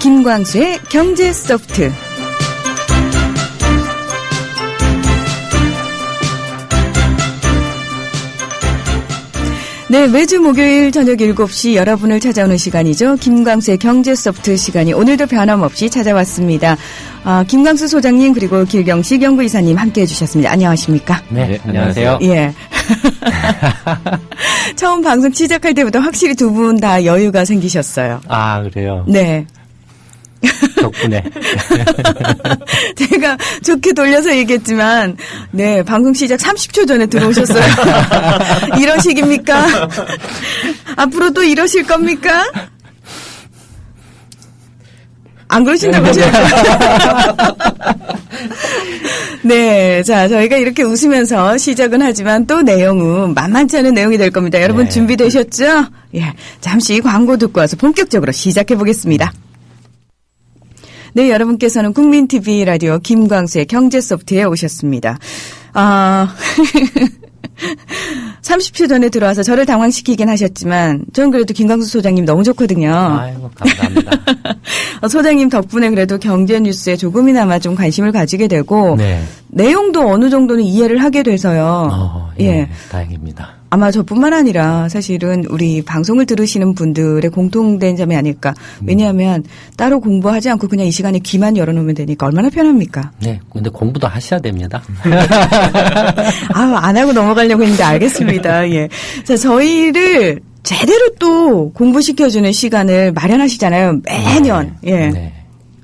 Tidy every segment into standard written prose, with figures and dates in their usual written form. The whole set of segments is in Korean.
김광수의 경제소프트. 네, 매주 목요일 저녁 7시 여러분을 찾아오는 시간이죠. 김광수의 경제소프트 시간이 오늘도 변함없이 찾아왔습니다. 김광수 소장님 그리고 길경식 연구이사님 함께해 주셨습니다. 안녕하십니까? 네, 안녕하세요. 예. 처음 방송 시작할 때부터 확실히 두 분 다 여유가 생기셨어요. 아, 그래요? 네. 덕분에. 제가 좋게 돌려서 얘기했지만, 네, 방송 시작 30초 전에 들어오셨어요. 이런 식입니까? 앞으로 또 이러실 겁니까? 안 그러신다고 하셨죠? 네, 자, 저희가 이렇게 웃으면서 시작은 하지만 또 내용은 만만치 않은 내용이 될 겁니다. 여러분 네. 준비되셨죠? 예, 잠시 광고 듣고 와서 본격적으로 시작해 보겠습니다. 네, 여러분께서는 국민TV 라디오 김광수의 경제소프트에 오셨습니다. 30초 전에 들어와서 저를 당황시키긴 하셨지만 저는 그래도 김광수 소장님 너무 좋거든요. 아이고, 감사합니다. 소장님 덕분에 그래도 경제 뉴스에 조금이나마 좀 관심을 가지게 되고 네. 내용도 어느 정도는 이해를 하게 돼서요. 예, 다행입니다. 아마 저뿐만 아니라 사실은 우리 방송을 들으시는 분들의 공통된 점이 아닐까. 왜냐하면 따로 공부하지 않고 그냥 이 시간에 귀만 열어놓으면 되니까 얼마나 편합니까? 네, 근데 공부도 하셔야 됩니다. 안 하고 넘어가려고 했는데 알겠습니다. 예. 자, 저희를 제대로 또 공부시켜주는 시간을 마련하시잖아요. 매년. 네. 예. 네.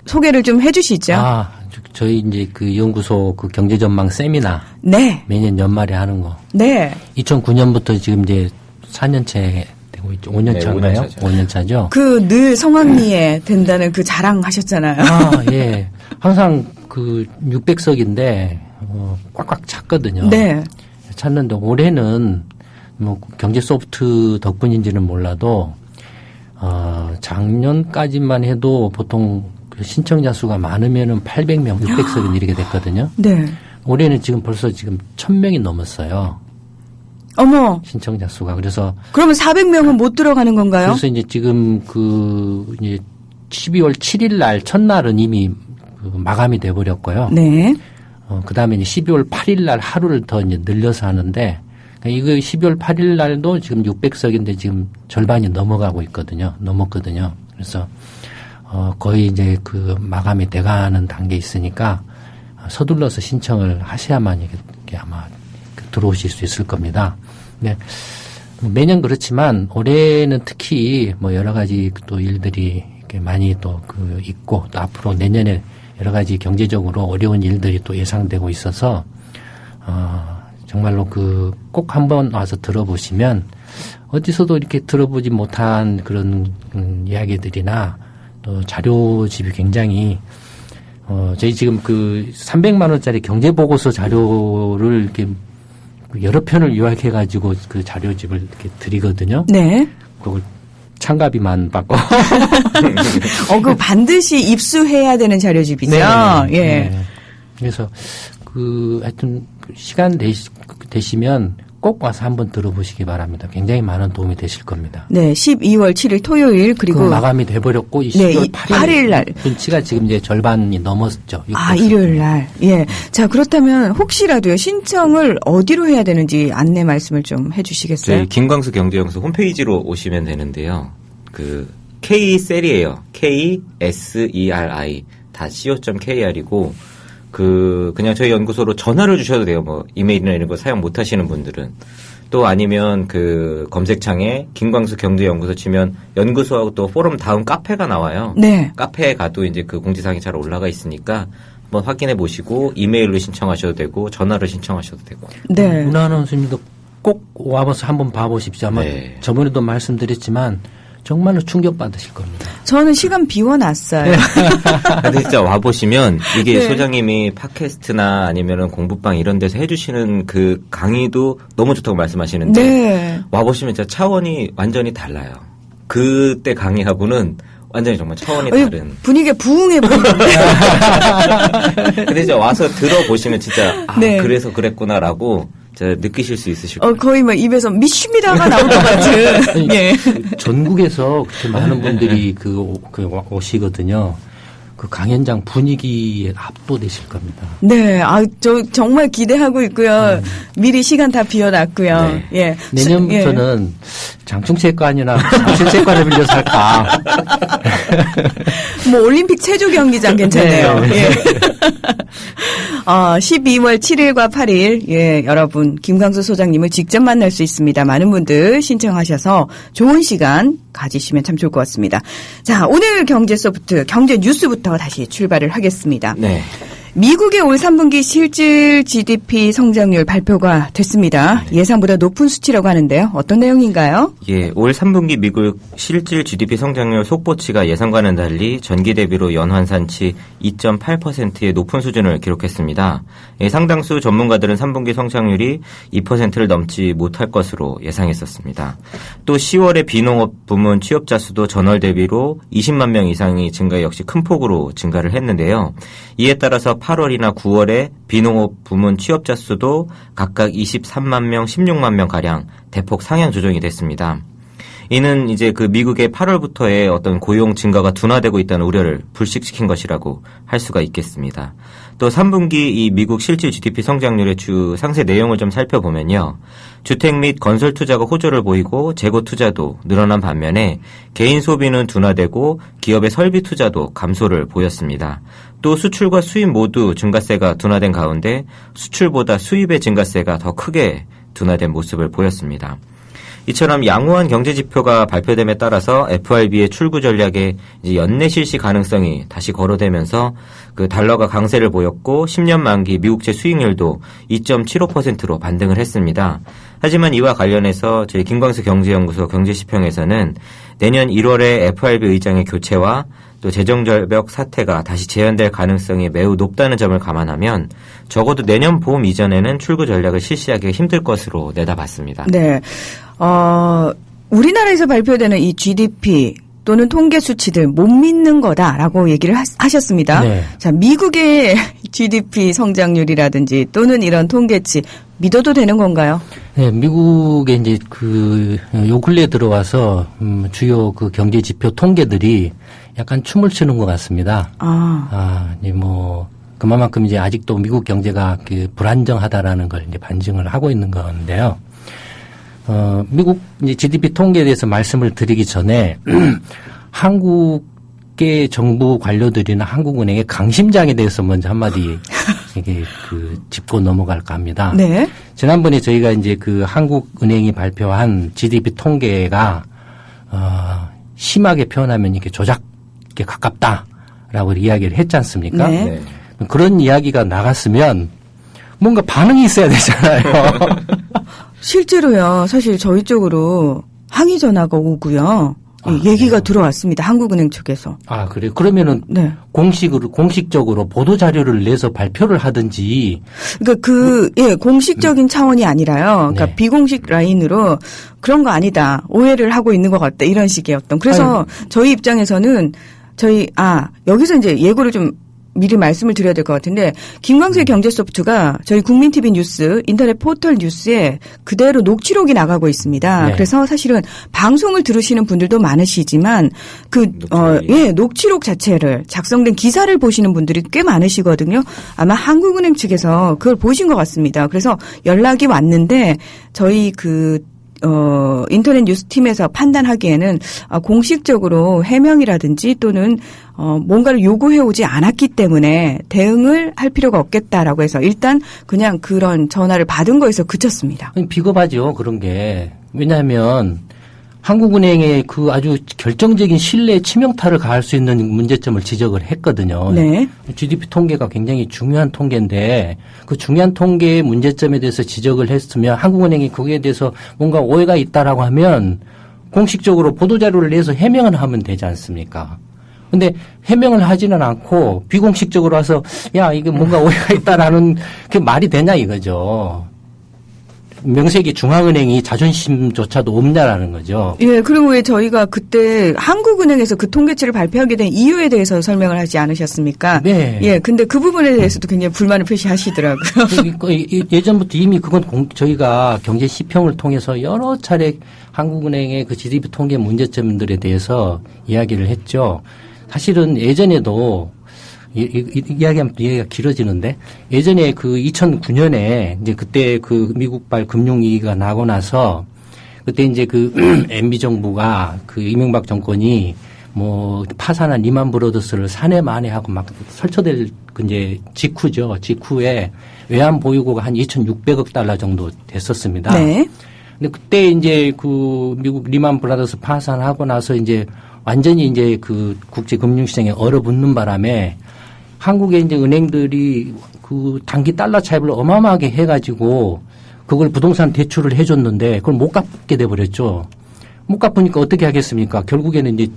소개를 좀 해주시죠. 저희 이제 그 연구소 그 경제전망 세미나. 네. 매년 연말에 하는 거. 네. 2009년부터 지금 이제 4년째 되고 있죠. 5년 차인가요? 5년 차죠. 그 늘 성황리에 된다는 그 자랑 하셨잖아요. 예. 항상 그 600석인데, 꽉꽉 찼거든요. 네. 찼는데 올해는 뭐 경제 소프트 덕분인지는 몰라도 작년까지만 해도 보통 신청자 수가 많으면은 800명, 600석이 이렇게 됐거든요. 네. 올해는 지금 벌써 지금 1000명이 넘었어요. 어머. 신청자 수가. 그래서 그러면 400명은 못 들어가는 건가요? 그래서 이제 지금 이제 12월 7일 날 첫날은 이미 마감이 돼 버렸고요. 네. 그다음에 이제 12월 8일 날 하루를 더 이제 늘려서 하는데 이거 12월 8일 날도 지금 600석인데 지금 절반이 넘었거든요. 그래서 거의 이제 그 마감이 돼가는 단계에 있으니까 서둘러서 신청을 하셔야만 이게 아마 들어오실 수 있을 겁니다. 네. 매년 그렇지만 올해는 특히 뭐 여러 가지 또 일들이 이렇게 많이 또 있고 또 앞으로 내년에 여러 가지 경제적으로 어려운 일들이 또 예상되고 있어서 정말로 꼭 한번 와서 들어보시면 어디서도 이렇게 들어보지 못한 그런 이야기들이나 또 자료집이 굉장히 저희 지금 300만 원짜리 경제보고서 자료를 이렇게 여러 편을 요약해가지고 그 자료집을 이렇게 드리거든요. 네. 그걸 참가비만 받고. 그거 반드시 입수해야 되는 자료집이죠. 네. 예. 네. 그래서 하여튼 시간 되시면 꼭 와서 한번 들어보시기 바랍니다. 굉장히 많은 도움이 되실 겁니다. 네, 12월 7일 토요일 그리고 마감이 돼버렸고 12월 8일 날 분치가 지금 이제 절반이 넘었죠. 일요일 날. 예. 자, 그렇다면 혹시라도요 신청을 어디로 해야 되는지 안내 말씀을 좀 해주시겠어요? 저희 김광수 경제연구소 홈페이지로 오시면 되는데요. K셀이에요. KSERI.co.kr이고 그냥 저희 연구소로 전화를 주셔도 돼요. 뭐 이메일이나 이런 거 사용 못 하시는 분들은. 또 아니면 검색창에 김광수 경제연구소 치면 연구소하고 또 포럼 다음 카페가 나와요. 네. 카페에 가도 이제 공지사항이 잘 올라가 있으니까 한번 확인해 보시고 이메일로 신청하셔도 되고 전화로 신청하셔도 되고. 네. 문화 아나운서님도 꼭 와봐서 한번 봐보십시오. 아마 저번에도 말씀드렸지만 정말로 충격받으실 겁니다. 저는 시간 비워놨어요. 근데 진짜 와보시면 이게 네. 소장님이 팟캐스트나 아니면은 공부방 이런 데서 해주시는 그 강의도 너무 좋다고 말씀하시는데 네. 와보시면 진짜 차원이 완전히 달라요. 그때 강의하고는 완전히 정말 차원이 다른. 분위기가 부흥해 보이는데. 근데 이제 와서 들어보시면 진짜 네. 그래서 그랬구나라고 느끼실 수 있으실 거예요. 거의 뭐 입에서 미십니다가 나올 것 같은. 예. 전국에서 그렇게 많은 분들이 오시거든요. 그 강연장 분위기에 압도되실 겁니다. 네, 저 정말 기대하고 있고요. 미리 시간 다 비워놨고요. 네. 예. 내년부터는 장충체육관이나 장충체육관을 빌려서 할까. 뭐 올림픽 체조 경기장 괜찮네요. 네. 예. 12월 7일과 8일, 예, 여러분, 김광수 소장님을 직접 만날 수 있습니다. 많은 분들 신청하셔서 좋은 시간 가지시면 참 좋을 것 같습니다. 자, 오늘 경제 소프트, 경제 뉴스부터 다시 출발을 하겠습니다. 네. 미국의 올 3분기 실질 GDP 성장률 발표가 됐습니다. 예상보다 높은 수치라고 하는데요. 어떤 내용인가요? 예, 올 3분기 미국 실질 GDP 성장률 속보치가 예상과는 달리 전기 대비로 연환산치 2.8%의 높은 수준을 기록했습니다. 예, 상당수 전문가들은 3분기 성장률이 2%를 넘지 못할 것으로 예상했었습니다. 또 10월에 비농업 부문 취업자 수도 전월 대비로 20만 명 이상이 증가 역시 큰 폭으로 증가를 했는데요. 이에 따라서 8월이나 9월에 비농업 부문 취업자 수도 각각 23만 명, 16만 명 가량 대폭 상향 조정이 됐습니다. 이는 이제 그 미국의 8월부터의 어떤 고용 증가가 둔화되고 있다는 우려를 불식시킨 것이라고 할 수가 있겠습니다. 또 3분기 이 미국 실질 GDP 성장률의 주 상세 내용을 좀 살펴보면요. 주택 및 건설 투자가 호조를 보이고 재고 투자도 늘어난 반면에 개인 소비는 둔화되고 기업의 설비 투자도 감소를 보였습니다. 또 수출과 수입 모두 증가세가 둔화된 가운데 수출보다 수입의 증가세가 더 크게 둔화된 모습을 보였습니다. 이처럼 양호한 경제지표가 발표됨에 따라서 FRB의 출구 전략에 이제 연내 실시 가능성이 다시 거론되면서 그 달러가 강세를 보였고 10년 만기 미국채 수익률도 2.75%로 반등을 했습니다. 하지만 이와 관련해서 저희 김광수 경제연구소 경제시평에서는 내년 1월에 FRB 의장의 교체와 또 재정절벽 사태가 다시 재현될 가능성이 매우 높다는 점을 감안하면 적어도 내년 봄 이전에는 출구 전략을 실시하기가 힘들 것으로 내다봤습니다. 네. 우리나라에서 발표되는 이 GDP 또는 통계 수치들 못 믿는 거다라고 얘기를 하셨습니다. 네. 자, 미국의 GDP 성장률이라든지 또는 이런 통계치 믿어도 되는 건가요? 네, 미국에 이제 요 근래에 들어와서 주요 그 경제 지표 통계들이 약간 춤을 추는 것 같습니다. 그만큼 이제 아직도 미국 경제가 불안정하다라는 걸 이제 반증을 하고 있는 건데요. 미국 이제 GDP 통계에 대해서 말씀을 드리기 전에 한국의 정부 관료들이나 한국은행의 강심장에 대해서 먼저 한마디 짚고 넘어갈까 합니다. 네. 지난번에 저희가 이제 한국은행이 발표한 GDP 통계가 심하게 표현하면 이렇게 조작에 가깝다라고 이야기를 했지 않습니까? 네. 네. 그런 이야기가 나갔으면 뭔가 반응이 있어야 되잖아요. 실제로요. 사실 저희 쪽으로 항의 전화가 오고요. 얘기가 들어왔습니다. 한국은행 측에서. 아, 그래요? 그러면은 네. 공식적으로 보도 자료를 내서 발표를 하든지. 그러니까 공식적인 차원이 아니라요. 그러니까 네. 비공식 라인으로 그런 거 아니다. 오해를 하고 있는 것 같다. 이런 식이었던. 그래서 저희 입장에서는 여기서 이제 예고를 좀 미리 말씀을 드려야 될 것 같은데 김광수의 경제소프트가 저희 국민TV 뉴스 인터넷 포털 뉴스에 그대로 녹취록이 나가고 있습니다. 네. 그래서 사실은 방송을 들으시는 분들도 많으시지만 녹취록 자체를 작성된 기사를 보시는 분들이 꽤 많으시거든요. 아마 한국은행 측에서 그걸 보신 것 같습니다. 그래서 연락이 왔는데 저희 인터넷 뉴스팀에서 판단하기에는 공식적으로 해명이라든지 또는 뭔가를 요구해오지 않았기 때문에 대응을 할 필요가 없겠다라고 해서 일단 그냥 그런 전화를 받은 거에서 그쳤습니다. 비겁하죠. 그런 게. 왜냐하면 한국은행의 아주 결정적인 신뢰에 치명타를 가할 수 있는 문제점을 지적을 했거든요. 네. GDP 통계가 굉장히 중요한 통계인데 그 중요한 통계의 문제점에 대해서 지적을 했으면 한국은행이 거기에 대해서 뭔가 오해가 있다라고 하면 공식적으로 보도자료를 내서 해명을 하면 되지 않습니까? 근데 해명을 하지는 않고 비공식적으로 와서 이게 뭔가 오해가 있다라는 그게 말이 되냐 이거죠. 명색이 중앙은행이 자존심조차도 없냐라는 거죠. 예, 그리고 왜 저희가 그때 한국은행에서 그 통계치를 발표하게 된 이유에 대해서 설명을 하지 않으셨습니까? 네. 예, 근데 그 부분에 대해서도 굉장히 불만을 표시하시더라고요. 예전부터 이미 그건 저희가 경제 시평을 통해서 여러 차례 한국은행의 그 GDP 통계 문제점들에 대해서 이야기를 했죠. 사실은 예전에도 이야기하면 이야기가 길어지는데 예전에 그 2009년에 이제 그때 그 미국발 금융위기가 나고 나서 그때 이제 그 MB 정부가 그 이명박 정권이 뭐 파산한 리만 브로더스를 사내 만회하고 막 설쳐될 그 이제 직후에 외환 보유고가 한 2,600억 달러 정도 됐었습니다. 네. 근데 그때 이제 그 미국 리만 브라더스 파산하고 나서 이제 완전히 이제 그 국제 금융시장에 얼어붙는 바람에 한국의 이제 은행들이 그 단기 달러 차입을 어마어마하게 해가지고 그걸 부동산 대출을 해줬는데 그걸 못 갚게 돼버렸죠. 못 갚으니까 어떻게 하겠습니까? 결국에는 이제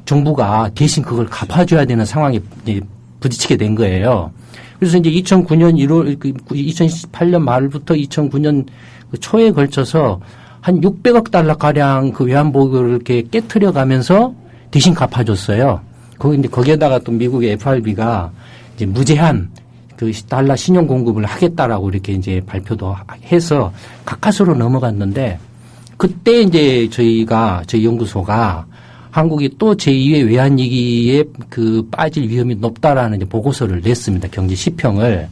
정부가 대신 그걸 갚아줘야 되는 상황에 이제 부딪히게 된 거예요. 그래서 이제 2009년 2018년 말부터 2009년 초에 걸쳐서 한 600억 달러 가량 그 외환보유고를 이렇게 깨트려 가면서 대신 갚아줬어요. 거기에다가 또 미국의 FRB가 이제 무제한 그 달러 신용 공급을 하겠다라고 이렇게 이제 발표도 해서 가까스로 넘어갔는데 그때 이제 저희 연구소가 한국이 또 제2의 외환위기에 그 빠질 위험이 높다라는 이제 보고서를 냈습니다. 경제 시평을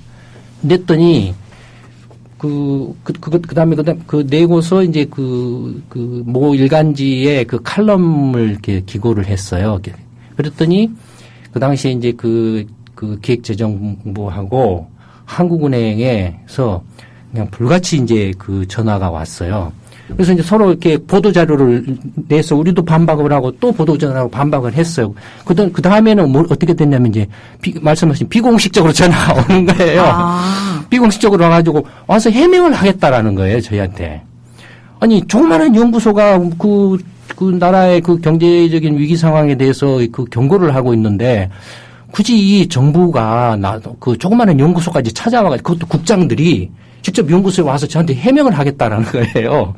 냈더니 그다음에 그 내고서 이제 모 일간지에 그 칼럼을 이렇게 기고를 했어요. 그랬더니 그 당시에 이제 그 기획재정부하고 한국은행에서 그냥 불같이 이제 그 전화가 왔어요. 그래서 이제 서로 이렇게 보도자료를 내서 우리도 반박을 하고 또 보도자료하고 반박을 했어요. 그 다음에는 뭐 어떻게 됐냐면 이제 말씀하신 비공식적으로 전화가 오는 거예요. 비공식적으로 와가지고 와서 해명을 하겠다라는 거예요, 저희한테. 아니, 조그마한 연구소가 그 나라의 그 경제적인 위기 상황에 대해서 그 경고를 하고 있는데 굳이 이 정부가 그 조그마한 연구소까지 찾아와가지고 그것도 국장들이 직접 연구소에 와서 저한테 해명을 하겠다라는 거예요.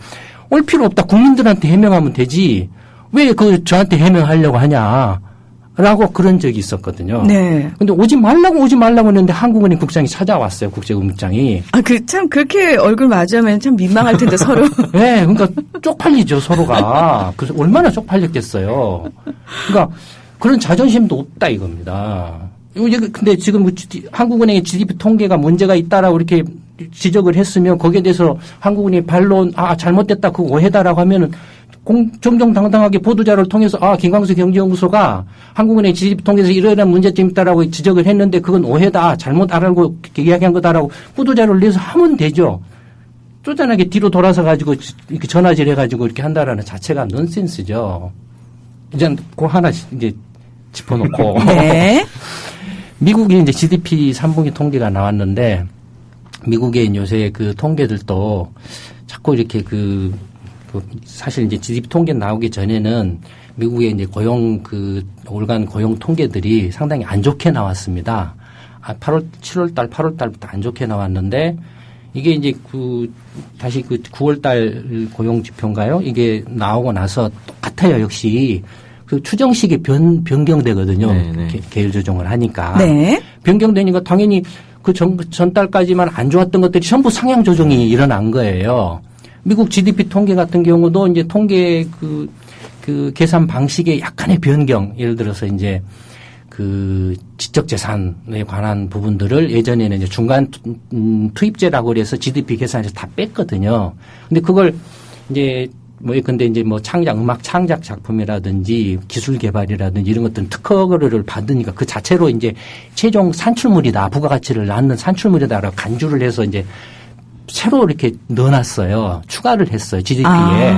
올 필요 없다. 국민들한테 해명하면 되지. 왜 저한테 해명하려고 하냐. 라고 그런 적이 있었거든요. 네. 근데 오지 말라고 했는데 한국은행 국장이 찾아왔어요. 국제금융장이. 참 그렇게 얼굴 마주하면 참 민망할 텐데 서로. 네. 그러니까 쪽팔리죠, 서로가. 그래서 얼마나 쪽팔렸겠어요. 그러니까 그런 자존심도 없다 이겁니다. 근데 지금 한국은행의 GDP 통계가 문제가 있다라고 이렇게 지적을 했으면 거기에 대해서 한국은행이 반론, 잘못됐다, 그거 오해다라고 하면은 정정당당하게 보도자료를 통해서 김광수 경제연구소가 한국은행 GDP 통계에서 이러이러한 문제점이 있다라고 지적을 했는데 그건 오해다, 잘못 알고 이야기한 거다라고 보도자료를 내서 하면 되죠. 쪼잔하게 뒤로 돌아서 가지고 이렇게 전화질 해가지고 이렇게 한다라는 자체가 넌센스죠. 이제 그 하나 이제 짚어놓고. 네. 미국이 이제 GDP 3분기 통계가 나왔는데 미국의 요새 그 통계들도 자꾸 이렇게 사실 이제 GDP 통계 나오기 전에는 미국의 이제 올간 고용 통계들이 상당히 안 좋게 나왔습니다. 7월달부터 안 좋게 나왔는데 이게 이제 다시 9월달 고용 지표인가요? 이게 나오고 나서 똑같아요. 역시 그 추정식이 변경되거든요. 계열 조정을 하니까. 네. 변경되니까 당연히 그 전달까지만 안 좋았던 것들이 전부 상향 조정이 일어난 거예요. 미국 GDP 통계 같은 경우도 이제 통계 그 계산 방식의 약간의 변경, 예를 들어서 이제 그 지적 재산에 관한 부분들을 예전에는 이제 중간 투입제라고 그래서 GDP 계산에서 다 뺐거든요. 근데 그걸 이제 음악 창작 작품이라든지 기술 개발이라든지 이런 것들은 특허를 받으니까 그 자체로 이제 최종 산출물이다, 부가가치를 낳는 산출물이다라고 간주를 해서 이제 새로 이렇게 넣어놨어요. 추가를 했어요, GDP에.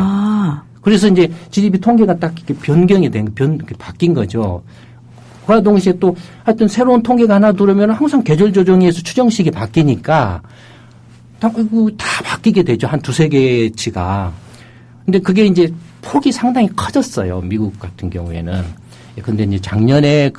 그래서 이제 GDP 통계가 딱 이렇게 변경이 바뀐 거죠. 그와 동시에 또 하여튼 새로운 통계가 하나 들어오면 항상 계절 조정에서 추정식이 바뀌니까 다 바뀌게 되죠. 한 두세 개치가. 근데 그게 이제 폭이 상당히 커졌어요. 미국 같은 경우에는. 근데 이제 작년에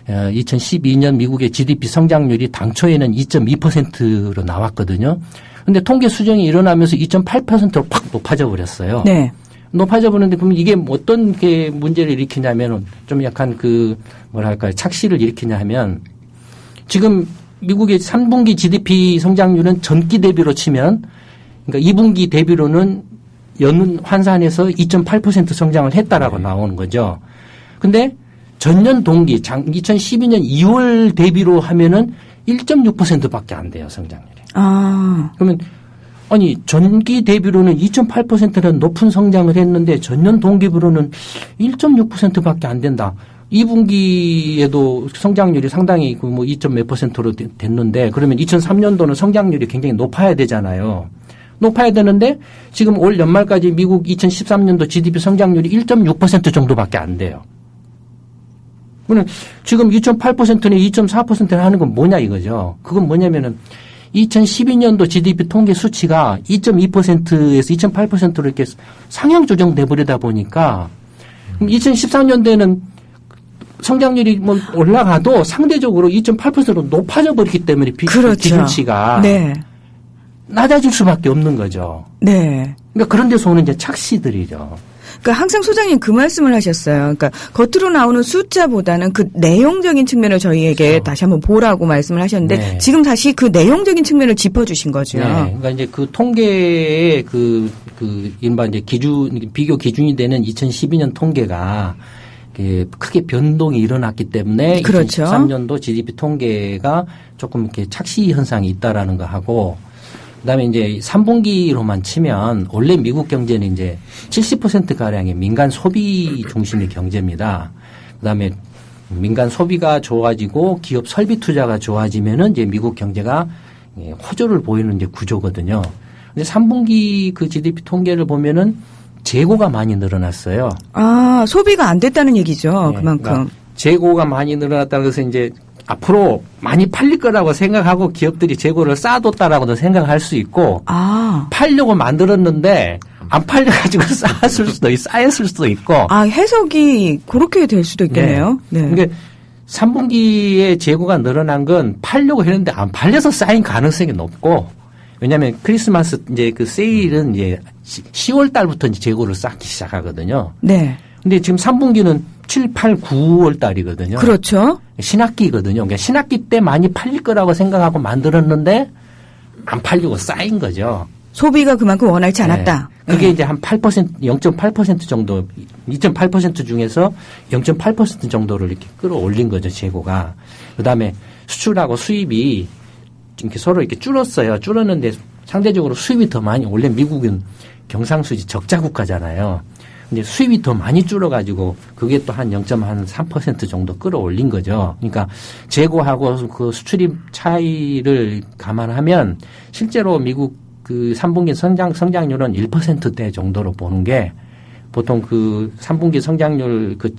2012년 미국의 GDP 성장률이 당초에는 2.2%로 나왔거든요. 근데 통계 수정이 일어나면서 2.8%로 팍 높아져 버렸어요. 네. 높아져 버렸는데 그럼 이게 어떤 게 문제를 일으키냐면 좀 약간 그 뭐랄까요 착시를 일으키냐 하면 지금 미국의 3분기 GDP 성장률은 전기 대비로 치면 그러니까 2분기 대비로는 연 환산해서 2.8% 성장을 했다라고 나오는 거죠. 근데 전년 동기 2012년 2월 대비로 하면은 1.6%밖에 안 돼요, 성장률이. 아. 그러면 아니 전기 대비로는 2.8%는 높은 성장을 했는데 전년 동기부로는 1.6%밖에 안 된다. 2분기에도 성장률이 상당히 뭐 2몇 %로 됐는데 그러면 2003년도는 성장률이 굉장히 높아야 되잖아요. 높아야 되는데 지금 올 연말까지 미국 2013년도 GDP 성장률이 1.6% 정도밖에 안 돼요. 그러면 지금 2.8%는 2.4%를 하는 건 뭐냐 이거죠. 그건 뭐냐면은 2012년도 GDP 통계 수치가 2.2%에서 2.8%로 이렇게 상향 조정돼 버리다 보니까 2014년도에는 성장률이 뭐 올라가도 상대적으로 2.8%로 높아져 버리기 때문에 그렇죠. 기준치가 네. 낮아질 수밖에 없는 거죠. 네. 그러니까 그런 데서 오는 이제 착시들이죠. 그러니까 항상 소장님 그 말씀을 하셨어요. 그러니까 겉으로 나오는 숫자보다는 그 내용적인 측면을 저희에게 그렇죠. 다시 한번 보라고 말씀을 하셨는데 네. 지금 다시 그 내용적인 측면을 짚어주신 거죠. 네. 그러니까 이제 그 통계의 그 이른바 이제 비교 기준이 되는 2012년 통계가 크게 변동이 일어났기 때문에 그렇죠. 2013년도 GDP 통계가 조금 이렇게 착시 현상이 있다라는 거 하고 그다음에 이제 3분기로만 치면 원래 미국 경제는 이제 70% 가량의 민간 소비 중심의 경제입니다. 그다음에 민간 소비가 좋아지고 기업 설비 투자가 좋아지면은 이제 미국 경제가 호조를 보이는 이제 구조거든요. 근데 3분기 그 GDP 통계를 보면은 재고가 많이 늘어났어요. 아, 소비가 안 됐다는 얘기죠. 네, 그만큼. 그러니까 재고가 많이 늘어났다고 해서 이제 앞으로 많이 팔릴 거라고 생각하고 기업들이 재고를 쌓아뒀다라고도 생각할 수 있고 팔려고 만들었는데 안 팔려가지고 쌓였을 수도 있고. 아, 해석이 그렇게 될 수도 있겠네요. 네. 네. 그러니까 3분기에 재고가 늘어난 건 팔려고 했는데 안 팔려서 쌓인 가능성이 높고 왜냐하면 크리스마스 이제 그 세일은 이제 10월 달부터 이제 재고를 쌓기 시작하거든요. 네. 근데 지금 3분기는 7, 8, 9월 달이거든요. 그렇죠. 신학기거든요. 그러니까 신학기 때 많이 팔릴 거라고 생각하고 만들었는데 안 팔리고 쌓인 거죠. 소비가 그만큼 원활치 않았다. 네. 그게 이제 한 8%, 0.8% 정도, 2.8% 중에서 0.8% 정도를 이렇게 끌어올린 거죠, 재고가. 그 다음에 수출하고 수입이 이렇게 서로 이렇게 줄었어요. 줄었는데 상대적으로 수입이 더 많이, 원래 미국은 경상수지 적자 국가잖아요. 근데 수입이 더 많이 줄어가지고 그게 또 한 0.3% 정도 끌어올린 거죠. 그러니까 재고하고 그 수출입 차이를 감안하면 실제로 미국 그 3분기 성장률은 1%대 정도로 보는 게 보통 그 3분기 성장률 그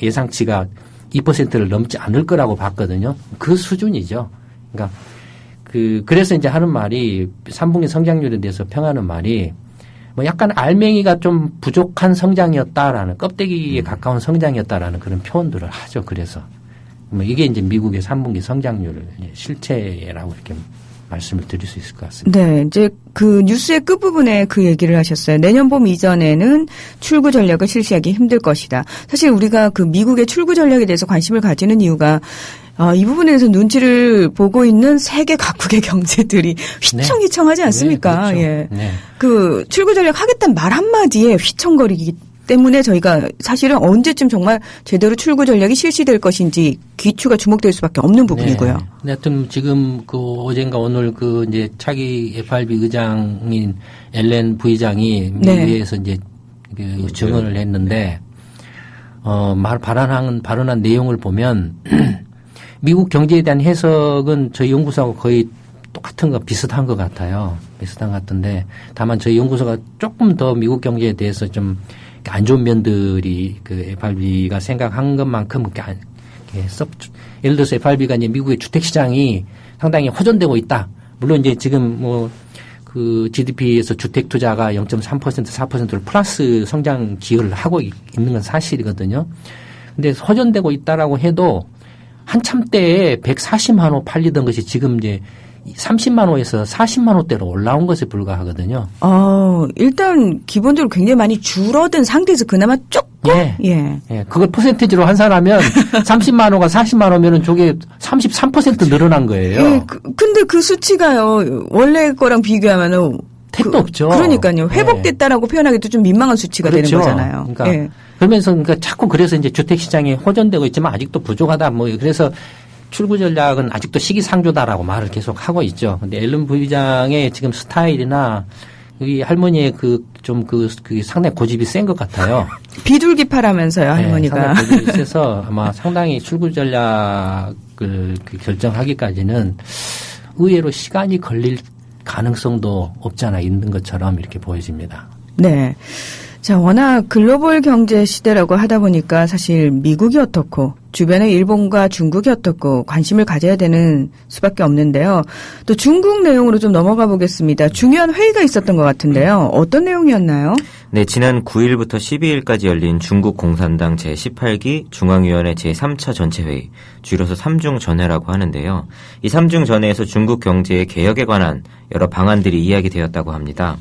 예상치가 2%를 넘지 않을 거라고 봤거든요. 그 수준이죠. 그러니까 그래서 이제 하는 말이 3분기 성장률에 대해서 평하는 말이 뭐 약간 알맹이가 좀 부족한 성장이었다라는 껍데기에 가까운 성장이었다라는 그런 표현들을 하죠. 그래서 뭐 이게 이제 미국의 3분기 성장률 실체라고 이렇게 말씀을 드릴 수 있을 것 같습니다. 네, 이제 그 뉴스의 끝부분에 그 얘기를 하셨어요. 내년 봄 이전에는 출구 전략을 실시하기 힘들 것이다. 사실 우리가 그 미국의 출구 전략에 대해서 관심을 가지는 이유가 이 부분에 대해서 눈치를 보고 있는 세계 각국의 경제들이 휘청휘청하지 않습니까? 네, 그렇죠. 예. 네. 그 출구 전략 하겠다는 말 한마디에 휘청거리기 때문에 저희가 사실은 언제쯤 정말 제대로 출구 전략이 실시될 것인지 귀추가 주목될 수밖에 없는 부분이고요. 네. 하여튼 지금 그 어젠가 오늘 그 이제 차기 FRB 의장인 앨런 부의장이 미국에서 이제 그 증언을 했는데 발언한 내용을 보면 미국 경제에 대한 해석은 저희 연구소하고 거의 똑같은 비슷한 것 같아요. 비슷한 것 같은데 다만 저희 연구소가 조금 더 미국 경제에 대해서 좀 안 좋은 면들이 그 FRB가 생각한 것만큼 예를 들어서 FRB가 이제 미국의 주택 시장이 상당히 호전되고 있다. 물론 이제 지금 뭐 그 GDP에서 주택 투자가 0.3% 4%를 플러스 성장 기여를 하고 있는 건 사실이거든요. 근데 호전되고 있다라고 해도 한참 때에 140만 호 팔리던 것이 지금 이제 30만 호에서 40만 호대로 올라온 것에 불과하거든요. 일단 기본적으로 굉장히 많이 줄어든 상태에서 그나마 조금 예. 그걸 퍼센티지로 환산하면 30만 호가 40만 호면은 저게 33% 늘어난 거예요. 예. 근데 그 수치가요. 원래 거랑 비교하면은 택도 없죠. 그러니까요. 회복됐다라고 표현하기도 좀 민망한 수치가 그렇죠. 되는 거잖아요. 그러니까 그러면서 자꾸 그래서 이제 주택 시장이 호전되고 있지만 아직도 부족하다. 뭐 그래서 출구 전략은 아직도 시기상조다라고 말을 계속 하고 있죠. 근데 앨런 부의장의 지금 스타일이나 이 할머니의 그 상당히 고집이 센 것 같아요. 비둘기파라면서요, 할머니가. 상당히 고집이 세서 아마 상당히 출구 전략을 결정하기까지는 의외로 시간이 걸릴 가능성도 없지 않아 있는 것처럼 이렇게 보여집니다. 네. 자, 워낙 글로벌 경제 시대라고 하다 보니까 사실 미국이 어떻고 주변의 일본과 중국이 어떻고 관심을 가져야 되는 수밖에 없는데요. 또 중국 내용으로 좀 넘어가 보겠습니다. 중요한 회의가 있었던 것 같은데요. 어떤 내용이었나요? 네, 지난 9일부터 12일까지 열린 중국 공산당 제18기 중앙위원회 제3차 전체회의, 줄여서 3중 전회라고 하는데요. 이 3중 전회에서 중국 경제의 개혁에 관한 여러 방안들이 이야기되었다고 합니다.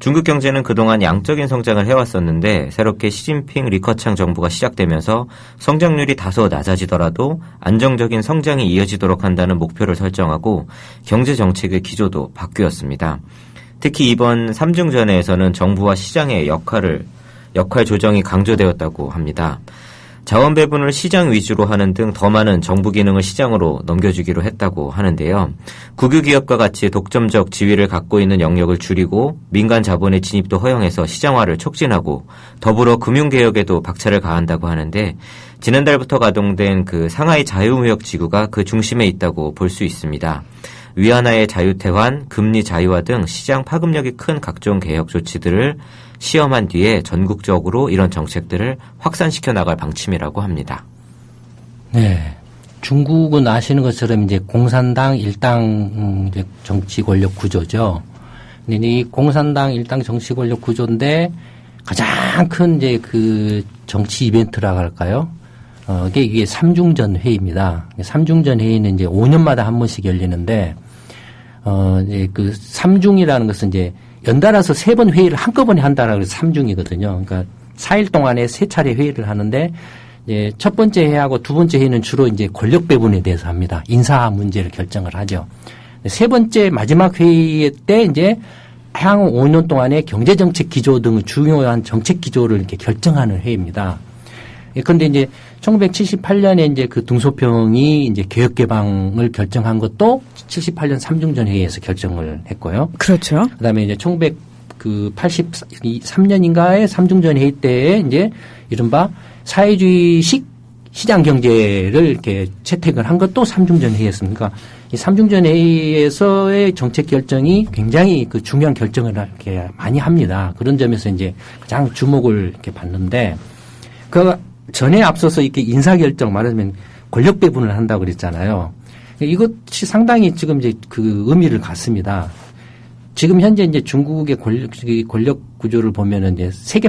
중국 경제는 그동안 양적인 성장을 해왔었는데 새롭게 시진핑 리커창 정부가 시작되면서 성장률이 다소 낮아지더라도 안정적인 성장이 이어지도록 한다는 목표를 설정하고 경제 정책의 기조도 바뀌었습니다. 특히 이번 3중 전회에서는 정부와 시장의 역할 조정이 강조되었다고 합니다. 자원 배분을 시장 위주로 하는 등 더 많은 정부 기능을 시장으로 넘겨주기로 했다고 하는데요. 국유기업과 같이 독점적 지위를 갖고 있는 영역을 줄이고 민간 자본의 진입도 허용해서 시장화를 촉진하고 더불어 금융개혁에도 박차를 가한다고 하는데 지난달부터 가동된 그 상하이 자유무역지구가 그 중심에 있다고 볼 수 있습니다. 위안화의 자유태환, 금리 자유화 등 시장 파급력이 큰 각종 개혁 조치들을 시험한 뒤에 전국적으로 이런 정책들을 확산시켜 나갈 방침이라고 합니다. 네. 중국은 아시는 것처럼 이제 공산당 일당 이제 정치 권력 구조죠. 근데 이 공산당 일당 정치 권력 구조인데 가장 큰 이제 그 정치 이벤트라고 할까요? 이게 3중전 회의입니다. 3중전 회의는 이제 5년마다 한 번씩 열리는데, 이제 그 3중이라는 것은 이제 연달아서 3번 회의를 한꺼번에 한다라고 해서 3중이거든요. 그러니까 4일 동안에 3차례 회의를 하는데, 이제 첫 번째 회의하고 두 번째 회의는 주로 이제 권력 배분에 대해서 합니다. 인사 문제를 결정을 하죠. 세 번째 마지막 회의 때 이제 향후 5년 동안의 경제정책 기조 등 중요한 정책 기조를 이렇게 결정하는 회의입니다. 그런데 이제 1978년에 이제 그 등소평이 이제 개혁 개방을 결정한 것도 78년 3중전 회의에서 결정을 했고요. 그렇죠. 그다음에 이제 1983년인가의 3중전 회의 때에 이제 이른바 사회주의식 시장 경제를 이렇게 채택을 한 것도 3중전 회의였습니다. 이 3중전 회의에서의 정책 결정이 굉장히 그 중요한 결정을 이렇게 많이 합니다. 그런 점에서 이제 가장 주목을 이렇게 받는데 그 전에 앞서서 이렇게 인사결정 말하자면 권력 배분을 한다고 그랬잖아요. 이것이 상당히 지금 이제 그 의미를 갖습니다. 지금 현재 이제 중국의 권력 구조를 보면은 이제 세 개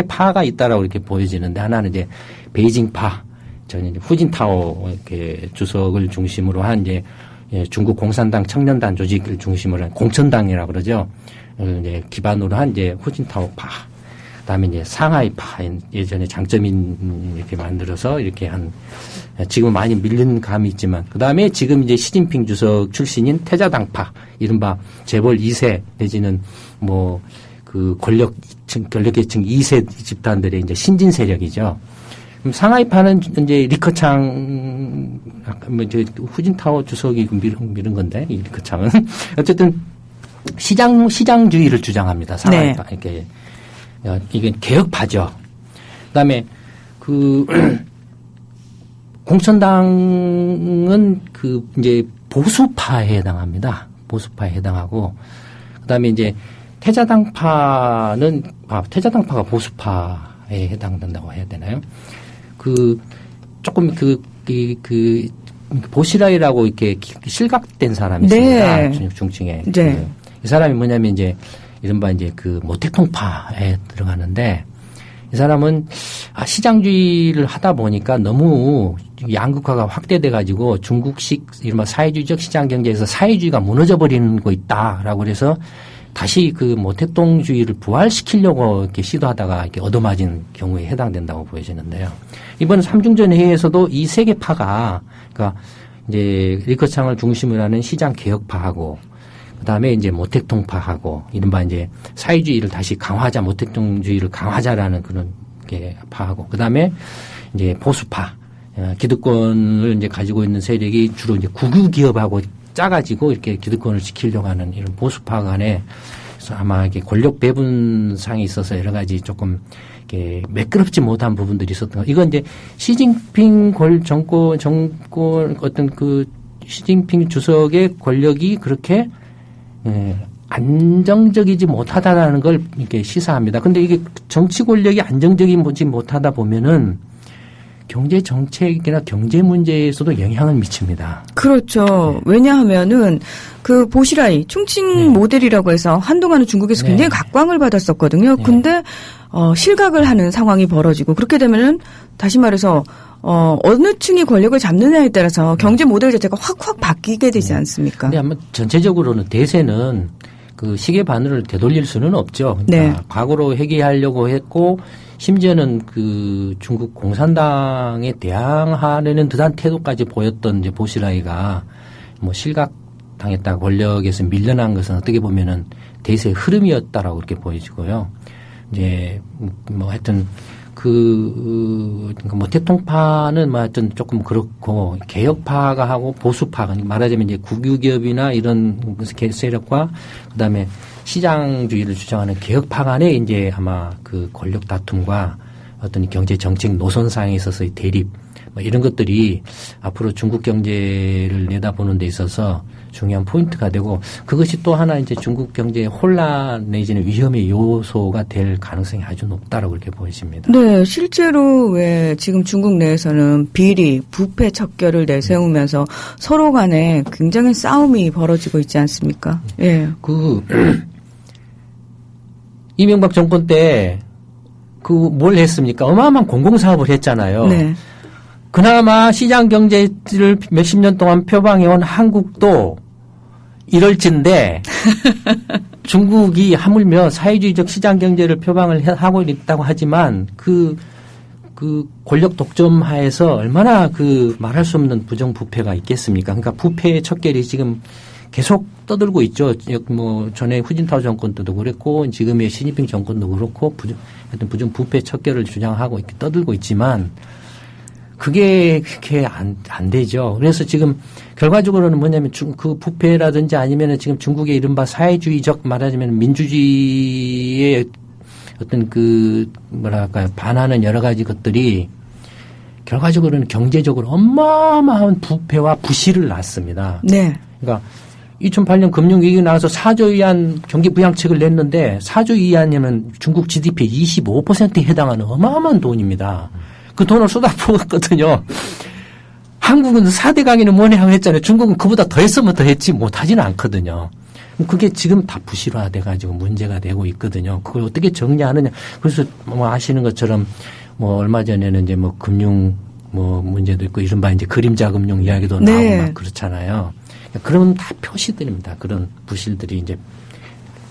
파가 있다라고 이렇게 보여지는데 하나는 이제 베이징파, 저는 이제 후진타오 이렇게 주석을 중심으로 한 이제 중국 공산당 청년단 조직을 중심으로 한 공천당이라고 그러죠. 이제 기반으로 한 이제 후진타오파. 그다음에 이제 상하이파 예전에 장쩌민 이렇게 만들어서 이렇게 한 지금 많이 밀린 감이 있지만 그다음에 지금 이제 시진핑 주석 출신인 태자당파 이른바 재벌 2세 내지는 뭐 그 권력계층 2세 집단들의 이제 신진 세력이죠. 그럼 상하이파는 이제 리커창 뭐 이제 후진타오 주석이 밀은 건데 이 리커창은 어쨌든 시장주의를 주장합니다. 상하이파 이렇게. 이게 개혁파죠. 그다음에 그 공천당은 그 이제 보수파에 해당합니다. 보수파에 해당하고 그다음에 이제 태자당파가 보수파에 해당된다고 해야 되나요? 그 조금 그 보시라이라고 이렇게 실각된 사람이 있습니다. 네. 중층에. 네. 이 사람이 뭐냐면 이제 이른바 이제 그 모택통파에 들어가는데 이 사람은 시장주의를 하다 보니까 너무 양극화가 확대돼 가지고 중국식 이른바 사회주의적 시장 경제에서 사회주의가 무너져 버리는 거 있다라고 그래서 다시 그 모택동주의를 부활시키려고 이렇게 시도하다가 이렇게 얻어맞은 경우에 해당된다고 보여지는데요. 이번 삼중전 회의에서도 이 세 개파가 그러니까 이제 리커창을 중심으로 하는 시장 개혁파하고 그다음에 이제 모택동파하고 이른바 이제 사회주의를 다시 강화하자, 모택동주의를 강화하자라는 그런 게 파하고 그다음에 이제 보수파, 기득권을 이제 가지고 있는 세력이 주로 이제 국유기업하고 짜가지고 이렇게 기득권을 지키려고 하는 이런 보수파 간에 그래서 아마 이게 권력 배분상에 있어서 여러 가지 조금 이렇게 매끄럽지 못한 부분들이 있었던 거. 이건 이제 시진핑 정권 어떤 그 시진핑 주석의 권력이 그렇게 안정적이지 못하다라는 걸 이렇게 시사합니다. 근데 이게 정치 권력이 안정적이지 못하다 보면은 경제 정책이나 경제 문제에서도 영향을 미칩니다. 그렇죠. 네. 왜냐하면은 그 보시라이 충칭 네. 모델이라고 해서 한동안은 중국에서 네. 굉장히 각광을 받았었거든요. 네. 근데 실각을 하는 상황이 벌어지고 그렇게 되면은 다시 말해서 어느 층이 권력을 잡느냐에 따라서 경제 모델 자체가 확 바뀌게 되지 않습니까? 근데 아마 전체적으로는 대세는 그 시계 바늘을 되돌릴 수는 없죠. 그러니까 네. 과거로 회귀하려고 했고 심지어는 그 중국 공산당에 대항하려는 듯한 태도까지 보였던 이제 보시라이가 뭐 실각당했다 권력에서 밀려난 것은 어떻게 보면은 대세의 흐름이었다라고 그렇게 보여지고요. 이제 뭐 하여튼 모택동파는 뭐 하여튼 조금 그렇고 개혁파가 하고 보수파가 말하자면 이제 국유기업이나 이런 세력과 그다음에 시장주의를 주장하는 개혁파 간에 이제 아마 그 권력 다툼과 어떤 경제 정책 노선상에 있어서의 대립 뭐 이런 것들이 앞으로 중국 경제를 내다보는 데 있어서 중요한 포인트가 되고 그것이 또 하나 이제 중국 경제의 혼란 내지는 위험의 요소가 될 가능성이 아주 높다라고 그렇게 보여집니다. 네, 실제로 왜 지금 중국 내에서는 비리, 부패 척결을 내세우면서 서로 간에 굉장히 싸움이 벌어지고 있지 않습니까? 예. 이명박 정권 때 뭘 했습니까? 어마어마한 공공사업을 했잖아요. 네. 그나마 시장 경제를 몇십 년 동안 표방해온 한국도 이럴진데 중국이 하물며 사회주의적 시장 경제를 표방을 하고 있다고 하지만 그 권력 독점 하에서 얼마나 말할 수 없는 부정부패가 있겠습니까? 그러니까 부패의 척결이 지금 계속 떠들고 있죠. 뭐 전에 후진타오 정권도 그랬고 지금의 시진핑 정권도 그렇고 하여튼 부정부패 척결을 주장하고 이렇게 떠들고 있지만 그게 그렇게 안 되죠. 그래서 지금 결과적으로는 뭐냐면 그 부패라든지 아니면은 지금 중국의 이른바 사회주의적 말하자면 민주주의의 어떤 반하는 여러 가지 것들이 결과적으로는 경제적으로 어마어마한 부패와 부실을 낳습니다. 네. 그러니까 2008년 금융위기 나와서 4조 위안 경기 부양책을 냈는데 4조 위안이면 중국 GDP의 25%에 해당하는 어마어마한 돈입니다. 그 돈을 쏟아부었거든요. 한국은 4대 강인은 뭐냐고 했잖아요. 중국은 그보다 더 했으면 더 했지 못하지는 않거든요. 그게 지금 다 부실화돼 가지고 문제가 되고 있거든요. 그걸 어떻게 정리하느냐. 그래서 뭐 아시는 것처럼 뭐 얼마 전에는 이제 뭐 금융 뭐 문제도 있고 이른바 이제 그림자 금융 이야기도 네. 나오고 막 그렇잖아요. 그런 다 표시들입니다. 그런 부실들이 이제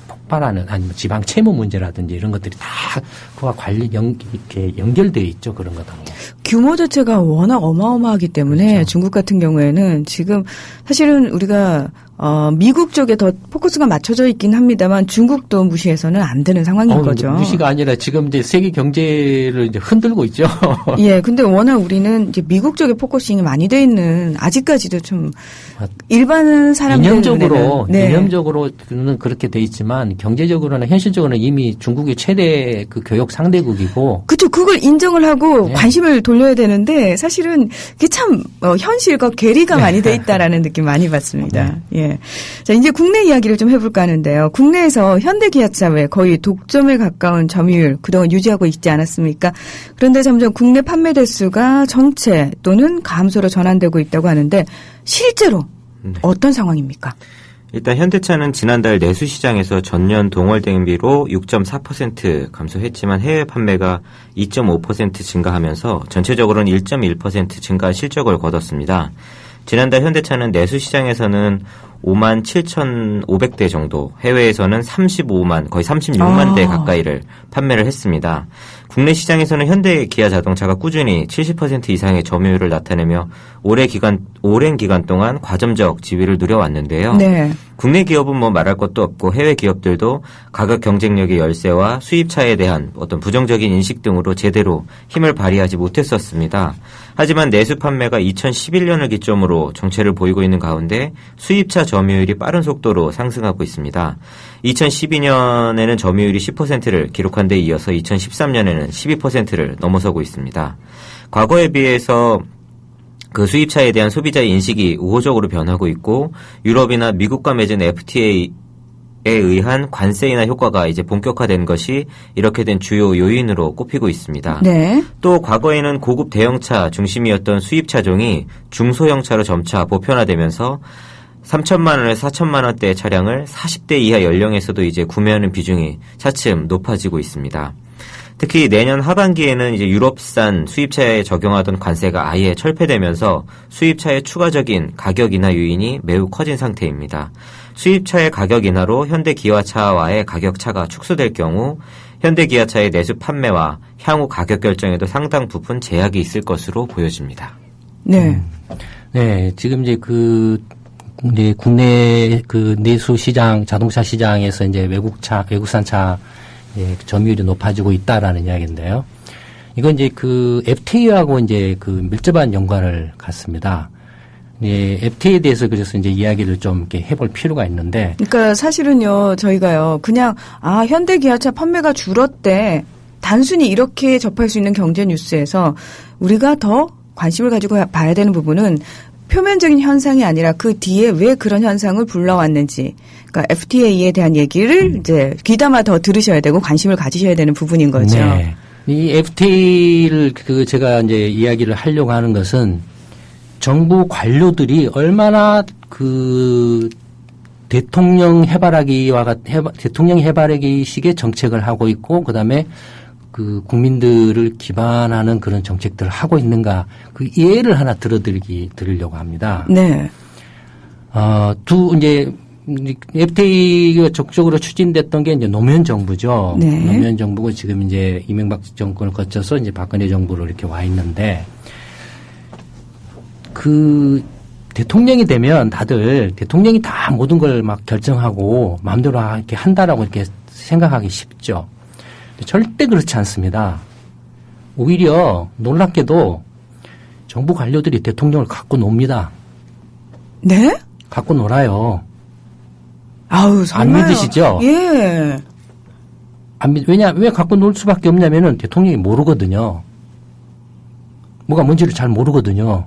폭발하는 아니면 지방 채무 문제라든지 이런 것들이 다 그와 이렇게 연결되어 있죠. 그런 것하고. 규모 자체가 워낙 어마어마하기 때문에 그렇죠. 중국 같은 경우에는 지금 사실은 우리가 미국 쪽에 더 포커스가 맞춰져 있긴 합니다만 중국도 무시해서는 안 되는 상황인 거죠. 무시가 아니라 지금 이제 세계 경제를 이제 흔들고 있죠. 예, 근데 워낙 우리는 이제 미국 쪽에 포커싱이 많이 돼 있는 아직까지도 좀 일반 사람들 이념적으로는 그렇게 돼 있지만 경제적으로는 현실적으로는 이미 중국이 최대 그 교역 상대국이고. 그렇죠. 그걸 인정을 하고 네. 관심을 돌려야 되는데 사실은 그게 참 현실과 괴리가 많이 돼 있다라는 느낌 많이 받습니다. 예. 자, 이제 국내 이야기를 좀 해볼까 하는데요. 국내에서 현대기아차 외 거의 독점에 가까운 점유율 그동안 유지하고 있지 않았습니까? 그런데 점점 국내 판매 대수가 정체 또는 감소로 전환되고 있다고 하는데 실제로 어떤 상황입니까? 일단 현대차는 지난달 내수시장에서 전년 동월 대비로 6.4% 감소했지만 해외 판매가 2.5% 증가하면서 전체적으로는 1.1% 증가한 실적을 거뒀습니다. 지난달 현대차는 내수시장에서는 57,500대 정도, 해외에서는 35만, 거의 36만 대 가까이를 판매를 했습니다. 국내 시장에서는 현대 기아 자동차가 꾸준히 70% 이상의 점유율을 나타내며 오랜 기간 동안 과점적 지위를 누려왔는데요. 네. 국내 기업은 뭐 말할 것도 없고 해외 기업들도 가격 경쟁력의 열세와 수입차에 대한 어떤 부정적인 인식 등으로 제대로 힘을 발휘하지 못했었습니다. 하지만 내수 판매가 2011년을 기점으로 정체를 보이고 있는 가운데 수입차 점유율이 빠른 속도로 상승하고 있습니다. 2012년에는 점유율이 10%를 기록한 데 이어서 2013년에는 12%를 넘어서고 있습니다. 과거에 비해서 그 수입차에 대한 소비자의 인식이 우호적으로 변하고 있고 유럽이나 미국과 맺은 FTA에 의한 관세 인하 효과가 이제 본격화된 것이 이렇게 된 주요 요인으로 꼽히고 있습니다. 네. 또 과거에는 고급 대형차 중심이었던 수입 차종이 중소형차로 점차 보편화되면서 3천만 원에서 4천만 원대의 차량을 40대 이하 연령에서도 이제 구매하는 비중이 차츰 높아지고 있습니다. 특히 내년 하반기에는 이제 유럽산 수입차에 적용하던 관세가 아예 철폐되면서 수입차의 추가적인 가격 인하 요인이 매우 커진 상태입니다. 수입차의 가격 인하로 현대 기아차와의 가격 차가 축소될 경우 현대 기아차의 내수 판매와 향후 가격 결정에도 상당 부분 제약이 있을 것으로 보여집니다. 네. 네, 지금 이제 이제 국내 그 내수 시장, 자동차 시장에서 이제 외국산 차 점유율이 높아지고 있다라는 이야기인데요. 이건 이제 그 FTA하고 이제 그 밀접한 연관을 갖습니다. FTA에 대해서 그래서 이제 이야기를 좀 이렇게 해볼 필요가 있는데. 그러니까 사실은요, 저희가요, 그냥, 현대 기아차 판매가 줄었대. 단순히 이렇게 접할 수 있는 경제 뉴스에서 우리가 더 관심을 가지고 봐야 되는 부분은 표면적인 현상이 아니라 그 뒤에 왜 그런 현상을 불러왔는지, 그러니까 FTA에 대한 얘기를 이제 귀담아 더 들으셔야 되고 관심을 가지셔야 되는 부분인 거죠. 네. 이 FTA를 제가 이제 이야기를 하려고 하는 것은 정부 관료들이 얼마나 대통령 해바라기식의 정책을 하고 있고, 그 다음에 국민들을 기반하는 그런 정책들을 하고 있는가, 그 예를 하나 들으려고 합니다. 네. 이제, FTA가 적극적으로 추진됐던 게 이제 노무현 정부죠. 네. 노무현 정부가 지금 이제 이명박 정권을 거쳐서 이제 박근혜 정부로 이렇게 와 있는데, 대통령이 되면 다들 대통령이 다 모든 걸 막 결정하고 마음대로 이렇게 한다라고 이렇게 생각하기 쉽죠. 절대 그렇지 않습니다. 오히려 놀랍게도 정부 관료들이 대통령을 갖고 놉니다. 네? 갖고 놀아요. 아우, 정말. 안 믿으시죠? 예. 왜 갖고 놀 수밖에 없냐면은 대통령이 모르거든요. 뭐가 뭔지를 잘 모르거든요.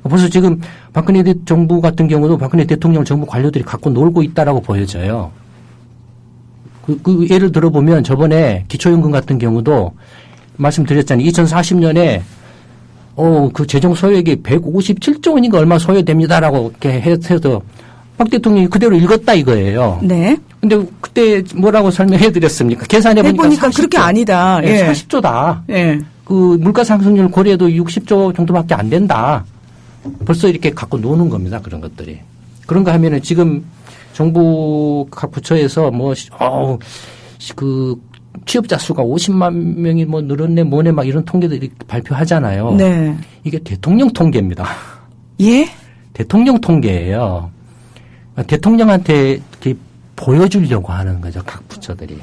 벌써 지금 박근혜 정부 같은 경우도 박근혜 대통령 정부 관료들이 갖고 놀고 있다라고 보여져요. 예를 들어보면 저번에 기초연금 같은 경우도 말씀드렸잖아요. 2040년에 그 재정 소요액이 157조 원인가 얼마 소요됩니다라고 이렇게 해서 박 대통령이 그대로 읽었다 이거예요. 네. 근데 그때 뭐라고 설명해 드렸습니까? 계산해 보니까 그렇게 아니다. 예. 40조다. 예. 물가 상승률 고려해도 60조 정도밖에 안 된다. 벌써 이렇게 갖고 노는 겁니다. 그런 것들이. 그런가 하면은 지금 정부 각 부처에서 취업자 수가 50만 명이 늘었네 뭐네 막 이런 통계들이 발표하잖아요. 네. 이게 대통령 통계입니다. 예? 대통령 통계예요. 대통령한테 이렇게 보여주려고 하는 거죠. 각 부처들이.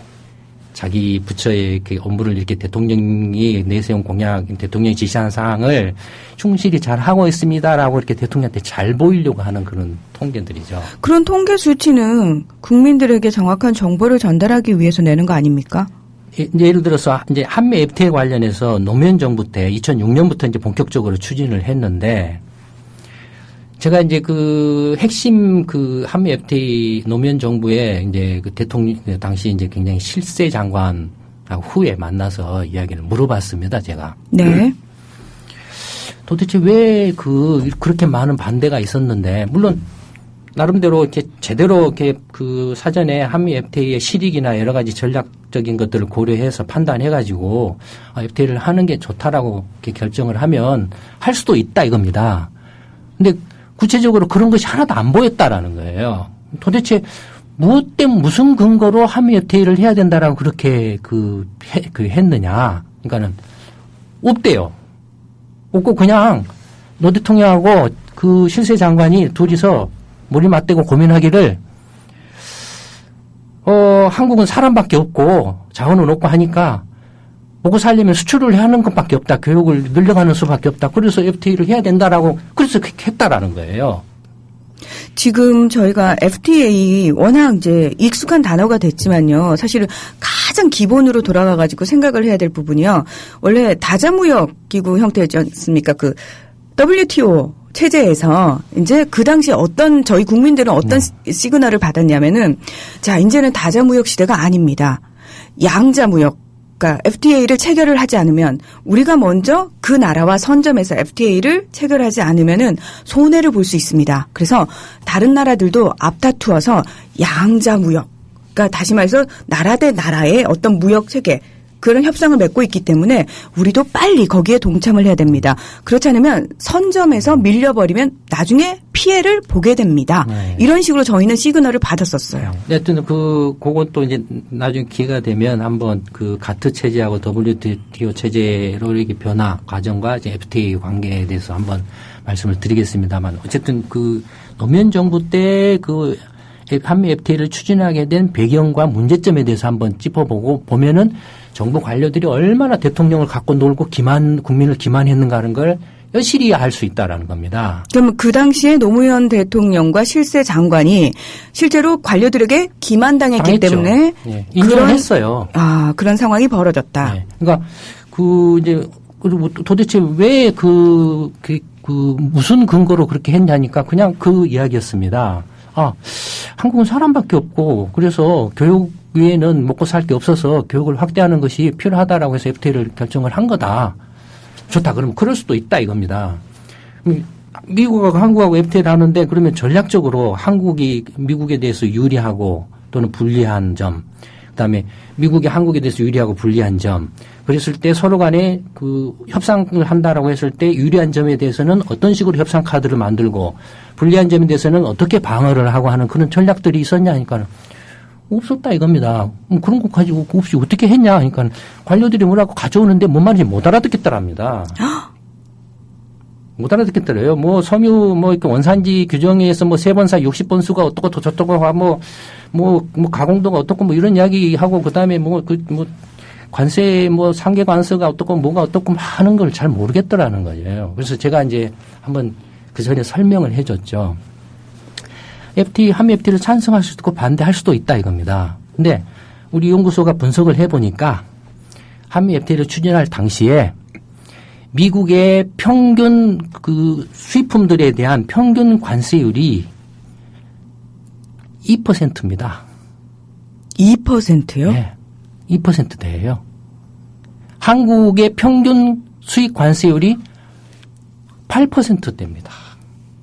자기 부처의 업무를 이렇게 대통령이 내세운 공약, 대통령이 지시한 사항을 충실히 잘 하고 있습니다라고 이렇게 대통령한테 잘 보이려고 하는 그런 통계들이죠. 그런 통계 수치는 국민들에게 정확한 정보를 전달하기 위해서 내는 거 아닙니까? 예를 들어서 이제 한미 FTA 관련해서 노무현 정부 때 2006년부터 이제 본격적으로 추진을 했는데 제가 이제 핵심 한미 FTA 노무현 정부의 이제 대통령, 당시 이제 굉장히 실세 장관하고 후에 만나서 이야기를 물어봤습니다, 제가. 네. 도대체 왜 그렇게 많은 반대가 있었는데, 물론 나름대로 이렇게 제대로 이렇게 그 사전에 한미 FTA의 실익이나 여러 가지 전략적인 것들을 고려해서 판단해가지고 FTA를 하는 게 좋다라고 이렇게 결정을 하면 할 수도 있다 이겁니다. 근데 구체적으로 그런 것이 하나도 안 보였다라는 거예요. 도대체 무엇 때문에 무슨 근거로 한미 FTA를 해야 된다라고 그렇게 했느냐. 그러니까는 없대요. 없고 그냥 노 대통령하고 그 실세 장관이 둘이서 머리 맞대고 고민하기를 한국은 사람밖에 없고 자원은 없고 하니까 먹고 살려면 수출을 하는 것밖에 없다. 교육을 늘려가는 수밖에 없다. 그래서 FTA를 해야 된다라고 그래서 했다라는 거예요. 지금 저희가 FTA 워낙 이제 익숙한 단어가 됐지만요. 사실은 가장 기본으로 돌아가 가지고 생각을 해야 될 부분이요. 원래 다자무역기구 형태였지 않습니까? 그 WTO 체제에서 이제 그 당시에 저희 국민들은 어떤 시그널을 받았냐면은 자, 이제는 다자무역 시대가 아닙니다. 양자무역. 그러니까 FTA를 체결을 하지 않으면 우리가 먼저 그 나라와 선점해서 FTA를 체결하지 않으면은 손해를 볼 수 있습니다. 그래서 다른 나라들도 앞다투어서 양자무역. 그러니까 다시 말해서 나라 대 나라의 어떤 무역 체계 그런 협상을 맺고 있기 때문에 우리도 빨리 거기에 동참을 해야 됩니다. 그렇지 않으면 선점에서 밀려버리면 나중에 피해를 보게 됩니다. 네. 이런 식으로 저희는 시그널을 받았었어요. 하여튼 그건 또 이제 나중에 기회가 되면 한번 그 가트 체제하고 WTO 체제로 이렇게 변화 과정과 이제 FTA 관계에 대해서 한번 말씀을 드리겠습니다만 어쨌든 그 노무현 정부 때 그 한미 FTA를 추진하게 된 배경과 문제점에 대해서 한번 짚어보고 보면은 정부 관료들이 얼마나 대통령을 갖고 놀고 국민을 기만했는가 하는 걸 여실히 알 수 있다라는 겁니다. 그러면 그 당시에 노무현 대통령과 실세 장관이 실제로 관료들에게 기만당했기 때문에 네. 인정을 했어요. 그런 상황이 벌어졌다. 네. 그러니까 그리고 도대체 왜 무슨 근거로 그렇게 했냐니까 그냥 그 이야기였습니다. 한국은 사람밖에 없고 그래서 교육 위에는 먹고 살 게 없어서 교육을 확대하는 것이 필요하다라고 해서 FTA를 결정을 한 거다. 좋다. 그러면 그럴 수도 있다 이겁니다. 미국하고 한국하고 FTA를 하는데 그러면 전략적으로 한국이 미국에 대해서 유리하고 또는 불리한 점, 그다음에 미국이 한국에 대해서 유리하고 불리한 점, 그랬을 때 서로 간에 그 협상을 한다라고 했을 때 유리한 점에 대해서는 어떤 식으로 협상 카드를 만들고 불리한 점에 대해서는 어떻게 방어를 하고 하는 그런 전략들이 있었냐 하니까 없었다 이겁니다. 그런 거 가지고 없이 어떻게 했냐 하니까 관료들이 뭐라고 가져오는데 뭔 말인지 못 알아듣겠더랍니다. 못 알아듣겠더래요. 섬유 이렇게 원산지 규정에서 3번사 60번수가 어떻고 저떻고 가공도가 어떻고 이런 이야기 하고 그다음에 관세 상계 관세가 어떻고 뭐가 어떻고 하는 걸 잘 모르겠더라는 거예요. 그래서 제가 이제 한번 그 전에 설명을 해줬죠. 한미 FTA를 찬성할 수도 있고 반대할 수도 있다 이겁니다. 근데 우리 연구소가 분석을 해보니까 한미 FTA를 추진할 당시에 미국의 평균 수입품들에 대한 평균 관세율이 2%입니다. 2%요? 네. 2%대예요. 한국의 평균 수입 관세율이 8%대입니다.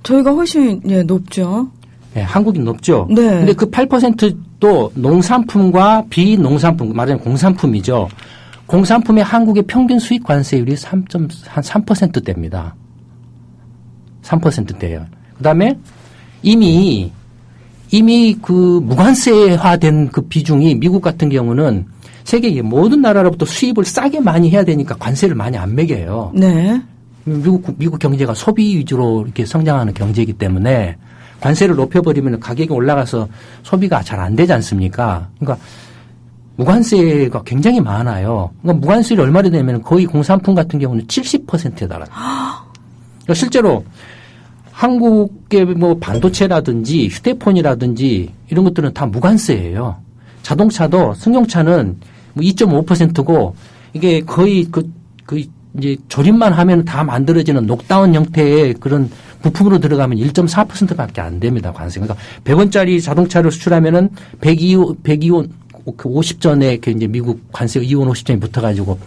저희가 훨씬 높죠. 네, 한국이 높죠. 네. 근데 그 8%도 농산품과 비농산품, 말하자면 공산품이죠. 공산품의 한국의 평균 수입 관세율이 3%대입니다. 3%대예요. 그다음에 이미 그 무관세화된 그 비중이 미국 같은 경우는 세계의 모든 나라로부터 수입을 싸게 많이 해야 되니까 관세를 많이 안 매겨요. 네. 미국 경제가 소비 위주로 이렇게 성장하는 경제이기 때문에 관세를 높여버리면 가격이 올라가서 소비가 잘 안 되지 않습니까? 그러니까 무관세가 굉장히 많아요. 그러니까 무관세율이 얼마나 되면 거의 공산품 같은 경우는 70%에 달합니다. 그러니까 실제로 한국의 반도체라든지 휴대폰이라든지 이런 것들은 다 무관세예요. 자동차도 승용차는 2.5%고 이게 거의 이제 조립만 하면 다 만들어지는 녹다운 형태의 그런 부품으로 들어가면 1.4%밖에 안 됩니다. 관세. 그러니까 100원짜리 자동차를 수출하면은 102원 50전에 이제 미국 관세 2원 50전이 붙어가지고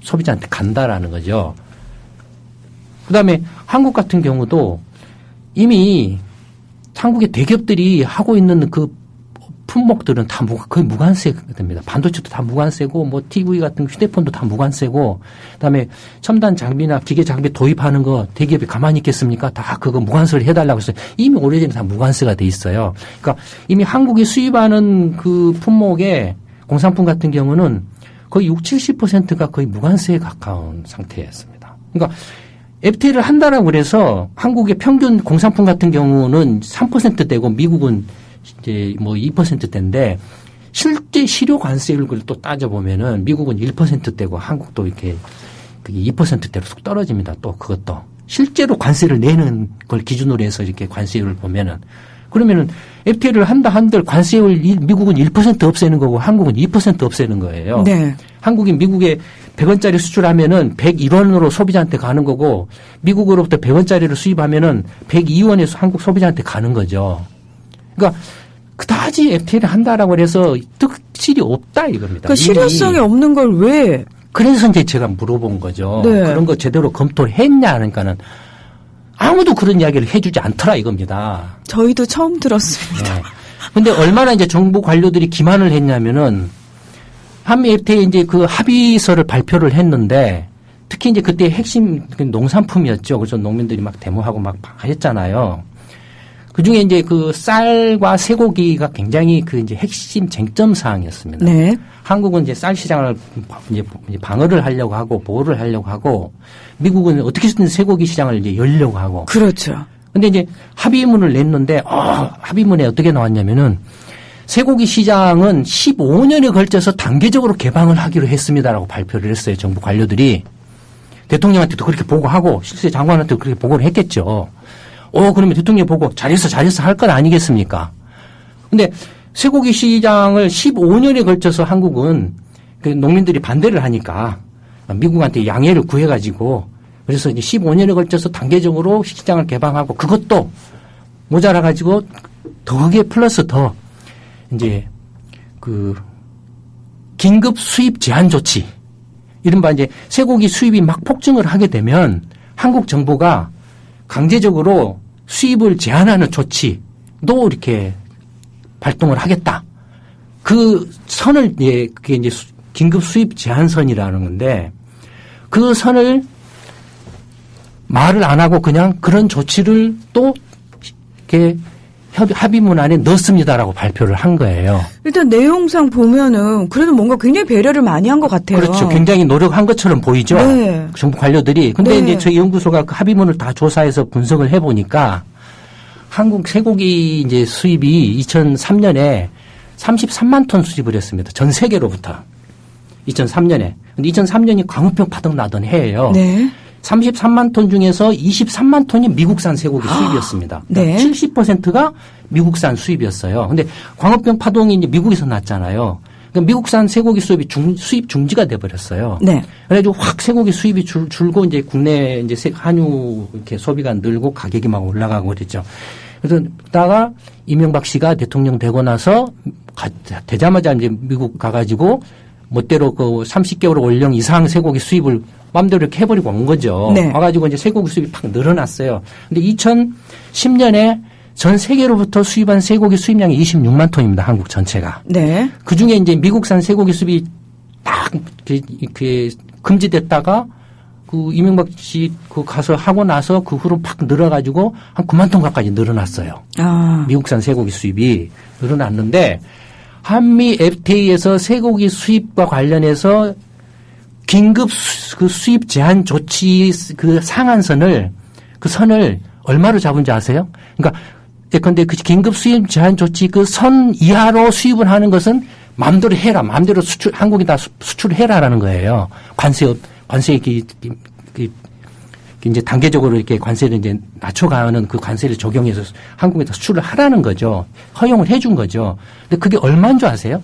소비자한테 간다라는 거죠. 그다음에 한국 같은 경우도 이미 한국의 대기업들이 하고 있는 그 품목들은 다 거의 무관세가 됩니다. 반도체도 다 무관세고, 뭐 TV 같은 휴대폰도 다 무관세고, 그다음에 첨단 장비나 기계 장비 도입하는 거 대기업이 가만히 있겠습니까? 다 그거 무관세를 해달라고 해서 이미 오래전에 다 무관세가 돼 있어요. 그러니까 이미 한국이 수입하는 그 품목의 공산품 같은 경우는 거의 60~70%가 거의 무관세에 가까운 상태였습니다. 그러니까 FTA를 한다라고 그래서 한국의 평균 공산품 같은 경우는 3%대고 미국은 이제 뭐 2%대인데 실제 실효 관세율을 또 따져보면은 미국은 1%대고 한국도 이렇게 그게 2%대로 쑥 떨어집니다. 또 그것도 실제로 관세를 내는 걸 기준으로 해서 이렇게 관세율을 보면은 그러면은 FTA를 한다 한들 관세율 미국은 1% 없애는 거고 한국은 2% 없애는 거예요. 네. 한국이 미국에 100원짜리 수출하면은 101원으로 소비자한테 가는 거고 미국으로부터 100원짜리를 수입하면은 102원에서 한국 소비자한테 가는 거죠. 그러니까 그다지 FTA를 한다라고 해서 득실이 없다 이겁니다. 그러니까 실효성이 없는 걸 왜? 그래서 이제 제가 물어본 거죠. 네. 그런 거 제대로 검토를 했냐 하니까는 아무도 그런 이야기를 해주지 않더라 이겁니다. 저희도 처음 들었습니다. 네. 근데 얼마나 이제 정부 관료들이 기만을 했냐면은 한미 FTA 이제 그 합의서를 발표를 했는데 특히 이제 그때 핵심 농산품이었죠. 그래서 농민들이 막 데모하고 막 했잖아요. 그 중에 이제 그 쌀과 쇠고기가 굉장히 그 이제 핵심 쟁점 사항이었습니다. 네. 한국은 이제 쌀 시장을 이제 방어를 하려고 하고 보호를 하려고 하고 미국은 어떻게든 쇠고기 시장을 이제 열려고 하고. 그렇죠. 근데 이제 합의문을 냈는데 합의문에 어떻게 나왔냐면은 쇠고기 시장은 15년에 걸쳐서 단계적으로 개방을 하기로 했습니다라고 발표를 했어요. 정부 관료들이. 대통령한테도 그렇게 보고하고 실세 장관한테도 그렇게 보고를 했겠죠. 그러면 대통령이 보고 잘했어 할 건 아니겠습니까? 근데 쇠고기 시장을 15년에 걸쳐서 한국은 그 농민들이 반대를 하니까 미국한테 양해를 구해가지고 그래서 이제 15년에 걸쳐서 단계적으로 시장을 개방하고 그것도 모자라가지고 거기에 플러스 더 이제 그 긴급 수입 제한 조치 이른바 이제 쇠고기 수입이 막 폭증을 하게 되면 한국 정부가 강제적으로 수입을 제한하는 조치도 이렇게 발동을 하겠다. 그 선을 그게 이제 긴급 수입 제한선이라는 건데 그 선을 말을 안 하고 그냥 그런 조치를 또 이렇게 합의문 안에 넣습니다라고 발표를 한 거예요. 일단 내용상 보면은 그래도 뭔가 굉장히 배려를 많이 한 것 같아요. 그렇죠. 굉장히 노력한 것처럼 보이죠. 네. 정부 관료들이. 근데 네. 이제 저희 연구소가 그 합의문을 다 조사해서 분석을 해보니까 한국 쇠고기 이제 수입이 2003년에 33만 톤 수입을 했습니다. 전 세계로부터. 2003년에. 근데 2003년이 광우병 파동 나던 해예요. 네. 33만 톤 중에서 23만 톤이 미국산 쇠고기 수입이었습니다. 네. 70%가 미국산 수입이었어요. 근데 광우병 파동이 이제 미국에서 났잖아요. 그러니까 미국산 쇠고기 수입이 수입 중지가 돼버렸어요. 네. 그래가지고 확 쇠고기 수입이 줄고 이제 국내 이제 한유 이렇게 소비가 늘고 가격이 막 올라가고 그랬죠. 그래서 그러다가 이명박 씨가 대통령 되고 나서 되자마자 이제 미국 가가지고 멋대로 그 30개월 원령 이상 쇠고기 수입을 마음대로 이렇게 해버리고 온 거죠. 네. 와가지고 이제 쇠고기 수입이 팍 늘어났어요. 근데 2010년에 전 세계로부터 수입한 쇠고기 수입량이 26만 톤입니다. 한국 전체가. 네. 그 중에 이제 미국산 쇠고기 수입이 딱 이렇게 금지됐다가 그 이명박 씨 그 가서 하고 나서 그 후로 팍 늘어가지고 한 9만 톤 가까이 늘어났어요. 미국산 쇠고기 수입이 늘어났는데 한미 FTA에서 쇠고기 수입과 관련해서 긴급 그 수입 제한 조치 그 상한선을 그 선을 얼마로 잡은지 아세요? 그러니까 예컨대 그 긴급 수입 제한 조치 그 선 이하로 수입을 하는 것은 마음대로 해라. 마음대로 한국에다 수출해라라는 거예요. 관세 이제 단계적으로 이렇게 관세를 이제 낮춰가는 그 관세를 적용해서 한국에다 수출을 하라는 거죠. 허용을 해준 거죠. 근데 그게 얼마인 줄 아세요?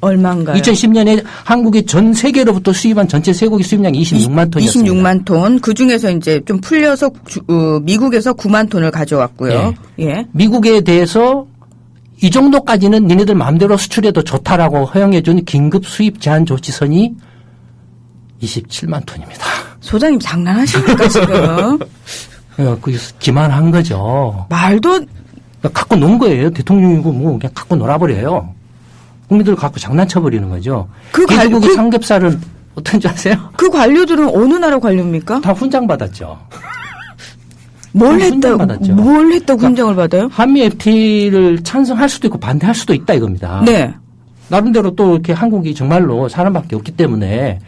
얼마인가요? 2010년에 한국이 전 세계로부터 수입한 전체 쇠고기 수입량이 26만 톤이었습니다. 26만 톤. 그 중에서 이제 좀 풀려서 미국에서 9만 톤을 가져왔고요. 예. 미국에 대해서 이 정도까지는 니네들 마음대로 수출해도 좋다라고 허용해준 긴급 수입 제한 조치선이 27만 톤입니다. 소장님 장난하십니까 지금? 그 기만한 거죠. 말도 그러니까 갖고 논 거예요. 대통령이고 뭐 그냥 갖고 놀아버려요. 국민들을 갖고 장난쳐버리는 거죠. 미국의 삼겹살은 어떤지 아세요? 그 관료들은 어느 나라 관료입니까? 다 훈장 받았죠. 뭘 했다고 훈장을 받아요? 한미 FTA를 찬성할 수도 있고 반대할 수도 있다 이겁니다. 네. 나름대로 또 이렇게 한국이 정말로 사람밖에 없기 때문에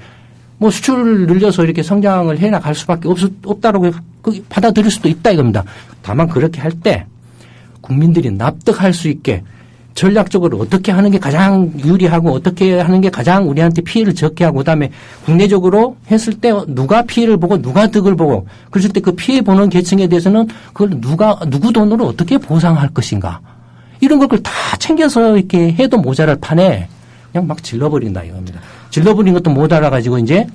뭐 수출을 늘려서 이렇게 성장을 해나갈 수밖에 없다라고 받아들일 수도 있다 이겁니다. 다만 그렇게 할 때 국민들이 납득할 수 있게 전략적으로 어떻게 하는 게 가장 유리하고 어떻게 하는 게 가장 우리한테 피해를 적게 하고 그다음에 국내적으로 했을 때 누가 피해를 보고 누가 득을 보고 그랬을 때 그 피해 보는 계층에 대해서는 그걸 누구 돈으로 어떻게 보상할 것인가 이런 걸 다 챙겨서 이렇게 해도 모자랄 판에 그냥 막 질러버린다 이겁니다. 질러버린 것도 못 알아가지고 이제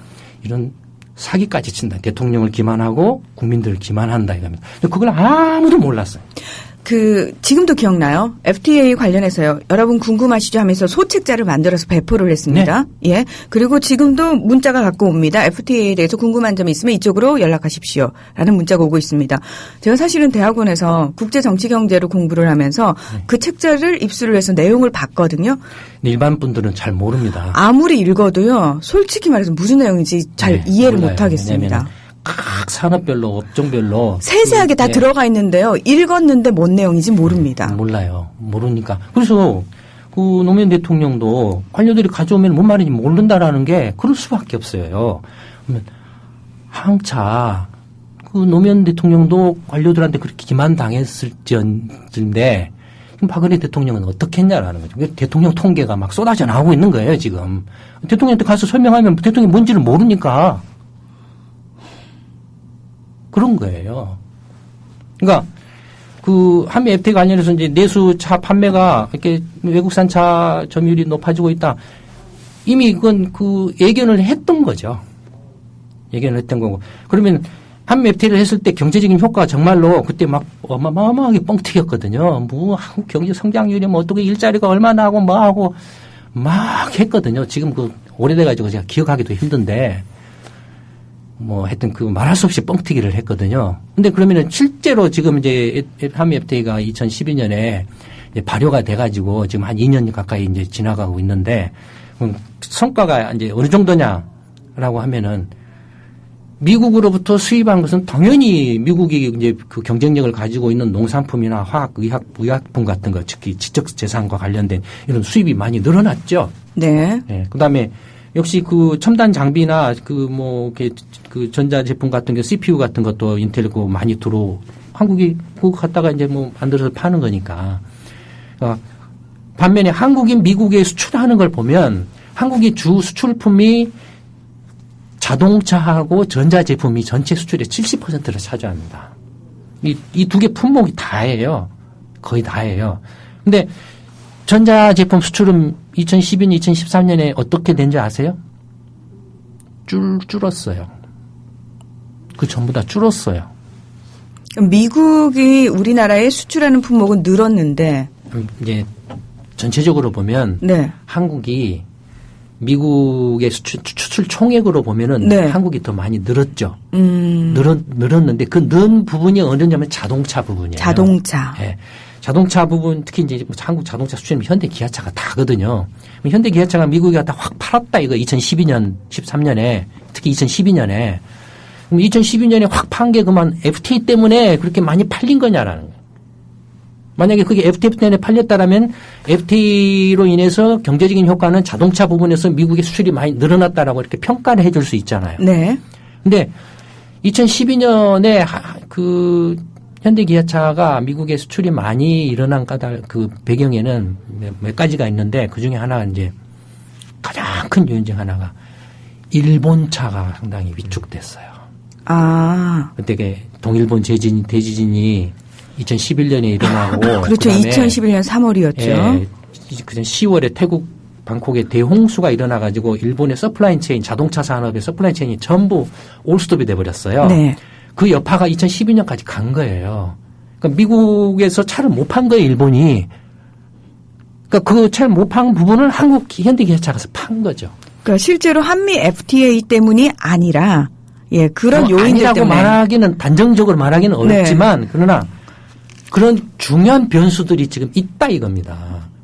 이런 사기까지 친다. 대통령을 기만하고 국민들을 기만한다 이겁니다. 그걸 아무도 몰랐어요. 지금도 기억나요? FTA 관련해서요. 여러분 궁금하시죠? 하면서 소책자를 만들어서 배포를 했습니다. 네. 예. 그리고 지금도 문자가 갖고 옵니다. FTA에 대해서 궁금한 점이 있으면 이쪽으로 연락하십시오. 라는 문자가 오고 있습니다. 제가 사실은 대학원에서 국제정치경제로 공부를 하면서 그 책자를 입수를 해서 내용을 봤거든요. 일반 분들은 잘 모릅니다. 아무리 읽어도요. 솔직히 말해서 무슨 내용인지 잘 이해를 못 하겠습니다. 각 산업별로 업종별로 세세하게 다 들어가 있는데요. 읽었는데 뭔 내용인지 모릅니다. 몰라요. 모르니까. 그래서 그 노무현 대통령도 관료들이 가져오면 뭔 말인지 모른다라는 게 그럴 수밖에 없어요. 그러면 항차 그 노무현 대통령도 관료들한테 그렇게 기만당했을지인데 박근혜 대통령은 어떻게 했냐라는 거죠. 대통령 통계가 막 쏟아져 나오고 있는 거예요, 지금. 대통령한테 가서 설명하면 대통령이 뭔지를 모르니까 그런 거예요. 그러니까 그 한미 FTA 관련해서 이제 내수 차 판매가 이렇게 외국산 차 점유율이 높아지고 있다. 이미 그건 그 예견을 했던 거죠. 예견을 했던 거고. 그러면 한미 FTA를 했을 때 경제적인 효과가 정말로 그때 막 어마어마하게 뻥튀기였거든요. 뭐 한국 경제 성장률이 뭐 어떻게 일자리가 얼마나 하고 뭐 하고 막 했거든요. 지금 그 오래돼가지고 제가 기억하기도 힘든데. 뭐 하여튼 그 말할 수 없이 뻥튀기를 했거든요. 근데 그러면은 실제로 지금 이제 한미 FTA가 2012년에 이제 발효가 돼가지고 지금 한 2년 가까이 이제 지나가고 있는데 성과가 이제 어느 정도냐라고 하면은 미국으로부터 수입한 것은 당연히 미국이 이제 그 경쟁력을 가지고 있는 농산품이나 화학, 의약품 같은 거, 특히 지적재산과 관련된 이런 수입이 많이 늘어났죠. 네. 네. 그 다음에 역시 그 첨단 장비나 그 전자제품 같은 게 CPU 같은 것도 인텔 그 많이 한국이 그거 갖다가 이제 뭐 만들어서 파는 거니까. 그러니까 반면에 한국이 미국에 수출하는 걸 보면 한국이 주 수출품이 자동차하고 전자제품이 전체 수출의 70%를 차지합니다. 이 두 개 품목이 다예요. 거의 다예요. 근데 전자제품 수출은 2012년, 2013년에 어떻게 된지 아세요? 줄었어요. 그 전부 다 줄었어요. 미국이 우리나라에 수출하는 품목은 늘었는데 이제 전체적으로 보면 네. 한국이 미국의 수출 총액으로 보면은 네. 한국이 더 많이 늘었죠. 늘었는데 그 는 부분이 어느냐면 자동차 부분이에요. 자동차. 네. 자동차 부분 특히 이제 한국 자동차 수출이면 현대 기아차가 다거든요. 현대 기아차가 미국에 갖다 확 팔았다 이거 2012년, 13년에 특히 2012년에 그럼 2012년에 확 판 게 그만 FTA 때문에 그렇게 많이 팔린 거냐라는 거예요. 만약에 그게 FTA 때문에 팔렸다라면 FTA로 인해서 경제적인 효과는 자동차 부분에서 미국의 수출이 많이 늘어났다라고 이렇게 평가를 해줄 수 있잖아요. 네. 근데 2012년에 그 현대 기아차가 미국의 수출이 많이 일어난 그 배경에는 몇 가지가 있는데 그 중에 하나가 이제 가장 큰 요인 중 하나가 일본 차가 상당히 위축됐어요. 아. 그때 동일본 대지진이 2011년에 일어나고. 그렇죠. 2011년 3월이었죠. 예, 그전 10월에 태국 방콕에 대홍수가 일어나가지고 일본의 서플라이 체인, 자동차 산업의 서플라이 체인이 전부 올스톱이 돼버렸어요. 네. 그 여파가 2012년까지 간 거예요. 그러니까 미국에서 차를 못 판 거예요, 일본이. 그러니까 그 차를 못 판 부분을 한국 현대기아차가 판 거죠. 그러니까 실제로 한미 FTA 때문이 아니라, 예, 그런 요인들 아니라고 때문에. 단정적으로 말하기는 어렵지만, 네. 그러나 그런 중요한 변수들이 지금 있다 이겁니다.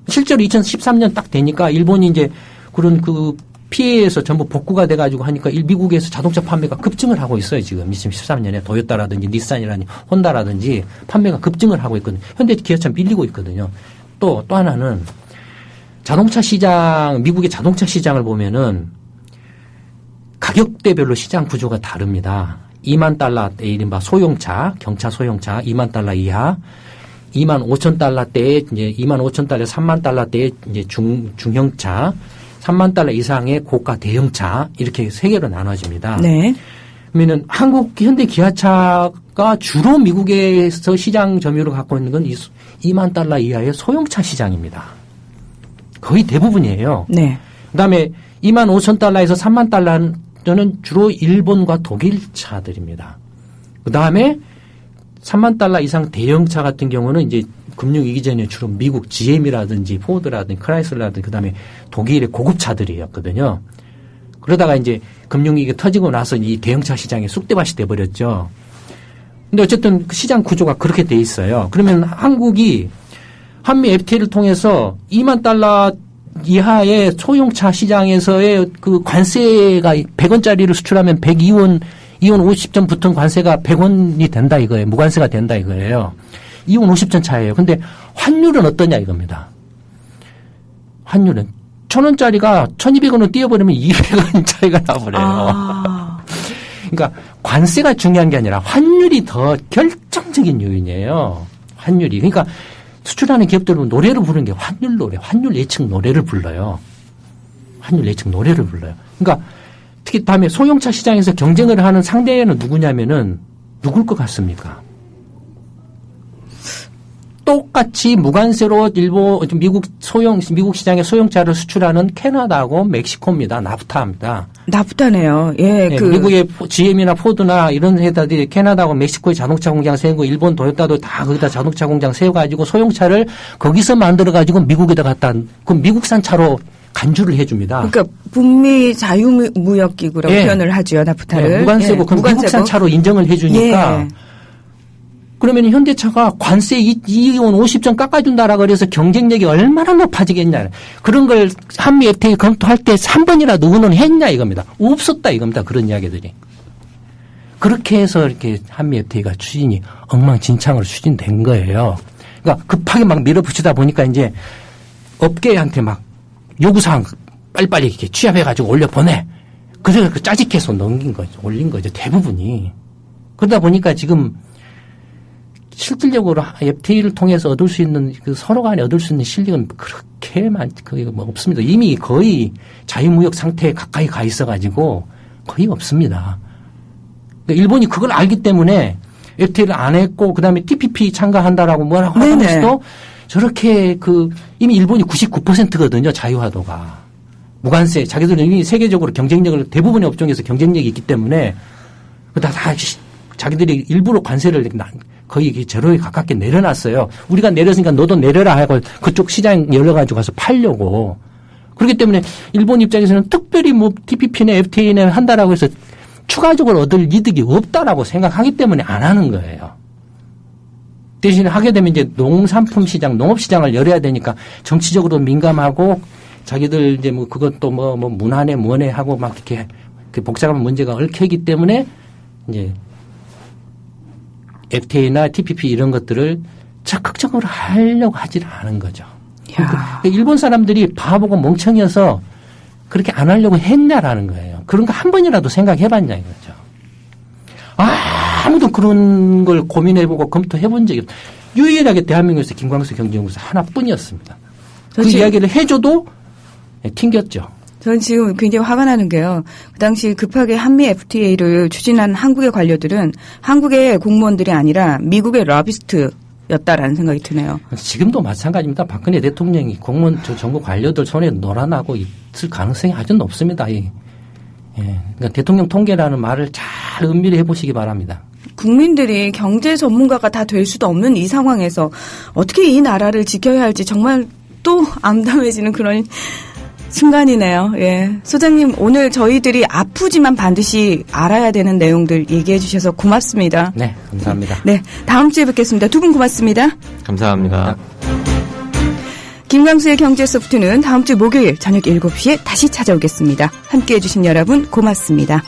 실제로 2013년 딱 되니까 일본이 이제 그런 그 피해에서 전부 복구가 돼가지고 하니까 미국에서 자동차 판매가 급증을 하고 있어요. 지금 2013년에 도요타라든지 닛산이라든지 혼다라든지 판매가 급증을 하고 있거든요. 현대 기아차 밀리고 있거든요. 또 하나는 자동차 시장, 미국의 자동차 시장을 보면은 가격대별로 시장 구조가 다릅니다. 2만 달러대 이른바 소형차, 경차 소형차 2만 달러 이하, 2만 5천 달러대에 이제 2만 5천 달러, 3만 달러대에 이제 중형차, 3만 달러 이상의 고가 대형차 이렇게 세 개로 나눠집니다. 네. 그러면은 한국 현대 기아차가 주로 미국에서 시장 점유율을 갖고 있는 건 2만 달러 이하의 소형차 시장입니다. 거의 대부분이에요. 네. 그다음에 2만 5천 달러에서 3만 달러는 주로 일본과 독일 차들입니다. 그다음에 3만 달러 이상 대형차 같은 경우는 이제 금융위기 전에 주로 미국 GM이라든지 포드라든지 크라이슬러라든지 그다음에 독일의 고급차들이었거든요. 그러다가 이제 금융위기가 터지고 나서 이 대형차 시장에 쑥대밭이 돼버렸죠. 근데 어쨌든 그 시장 구조가 그렇게 돼 있어요. 그러면 한국이 한미 FTA를 통해서 2만 달러 이하의 소형차 시장에서의 그 관세가 100원짜리를 수출하면 102원, 2원 50전 붙은 관세가 100원이 된다 이거예요. 무관세가 된다 이거예요. 2원 50전 차예요. 근데 환율은 어떠냐 이겁니다. 환율은 1,000원짜리가 1,200원으로 뛰어버리면 200원 차이가 나버려요. 그러니까 관세가 중요한 게 아니라 환율이 더 결정적인 요인이에요. 환율이. 그러니까 수출하는 기업들은 노래를 부르는 게 환율 노래, 환율 예측 노래를 불러요. 환율 예측 노래를 불러요. 그러니까 특히 다음에 소형차 시장에서 경쟁을 하는 상대는 누구냐면은 누굴 것 같습니까? 똑같이 무관세로 미국 시장에 소형차를 수출하는 캐나다하고 멕시코입니다. 나프타입니다. 나프타네요. 예, 네, 미국의 GM이나 포드나 이런 회사들이 캐나다하고 멕시코에 자동차 공장 세우고 일본 도요타도 다 거기다 자동차 공장 세워가지고 소형차를 거기서 만들어가지고 미국에다 갖다 그 미국산 차로 간주를 해줍니다. 그러니까 북미 자유무역기구라고 예. 표현을 하죠. 나프타를. 네, 무관세고 그럼 미국산 차로 인정을 해주니까. 예. 그러면 현대차가 관세 2원 50전 깎아준다라고 그래서 경쟁력이 얼마나 높아지겠냐. 그런 걸 한미 FTA 검토할 때 3번이라도 의논했냐 이겁니다. 없었다 이겁니다. 그런 이야기들이. 그렇게 해서 이렇게 한미 FTA가 추진이 엉망진창으로 추진된 거예요. 그러니까 급하게 막 밀어붙이다 보니까 이제 업계한테 막 요구사항 빨리빨리 이렇게 취합해가지고 올려보내. 그래서 그 짜집해서 넘긴 거죠. 올린 거죠. 대부분이. 그러다 보니까 지금 실질적으로 FTA를 통해서 얻을 수 있는 그 서로 간에 얻을 수 있는 실력은 그렇게 거의 뭐 없습니다. 이미 거의 자유무역 상태에 가까이 가 있어가지고 거의 없습니다. 그러니까 일본이 그걸 알기 때문에 FTA를 안 했고 그다음에 TPP 참가한다라고 뭐라고 하면서도 저렇게 이미 일본이 99%거든요. 자유화도가. 무관세. 자기들은 이미 세계적으로 경쟁력을 대부분의 업종에서 경쟁력이 있기 때문에 다 자기들이 일부러 관세를 거의 제로에 가깝게 내려놨어요. 우리가 내렸으니까 너도 내려라 하고 그쪽 시장 열려가지고 가서 팔려고. 그렇기 때문에 일본 입장에서는 특별히 뭐 TPP나 FTA나 한다라고 해서 추가적으로 얻을 이득이 없다라고 생각하기 때문에 안 하는 거예요. 대신에 하게 되면 이제 농산품 시장, 농업 시장을 열어야 되니까 정치적으로 민감하고 자기들 이제 뭐 그것도 뭐 문화네 뭐네 하고 막 이렇게 복잡한 문제가 얽혀있기 때문에 이제 FTA나 TPP 이런 것들을 적극적으로 하려고 하지를 않은 거죠. 그러니까 일본 사람들이 바보고 멍청이어서 그렇게 안 하려고 했냐라는 거예요. 그런 거 한 번이라도 생각해봤냐 이거죠. 아무도 그런 걸 고민해보고 검토해본 적이 없어요. 유일하게 대한민국에서 김광수 경제연구소 하나뿐이었습니다. 그 이야기를 해줘도 튕겼죠. 저는 지금 굉장히 화가 나는 게요. 그 당시 급하게 한미 FTA를 추진한 한국의 관료들은 한국의 공무원들이 아니라 미국의 러비스트였다라는 생각이 드네요. 지금도 마찬가지입니다. 박근혜 대통령이 공무원 정부 관료들 손에 놀아나고 있을 가능성이 아주 높습니다. 예. 그러니까 대통령 통계라는 말을 잘 은밀히 해보시기 바랍니다. 국민들이 경제 전문가가 다 될 수도 없는 이 상황에서 어떻게 이 나라를 지켜야 할지 정말 또 암담해지는 그런 순간이네요. 예. 소장님, 오늘 저희들이 아프지만 반드시 알아야 되는 내용들 얘기해 주셔서 고맙습니다. 네, 감사합니다. 네, 다음 주에 뵙겠습니다. 두 분 고맙습니다. 감사합니다. 김광수의 경제소프트는 다음 주 목요일 저녁 7시에 다시 찾아오겠습니다. 함께해 주신 여러분 고맙습니다.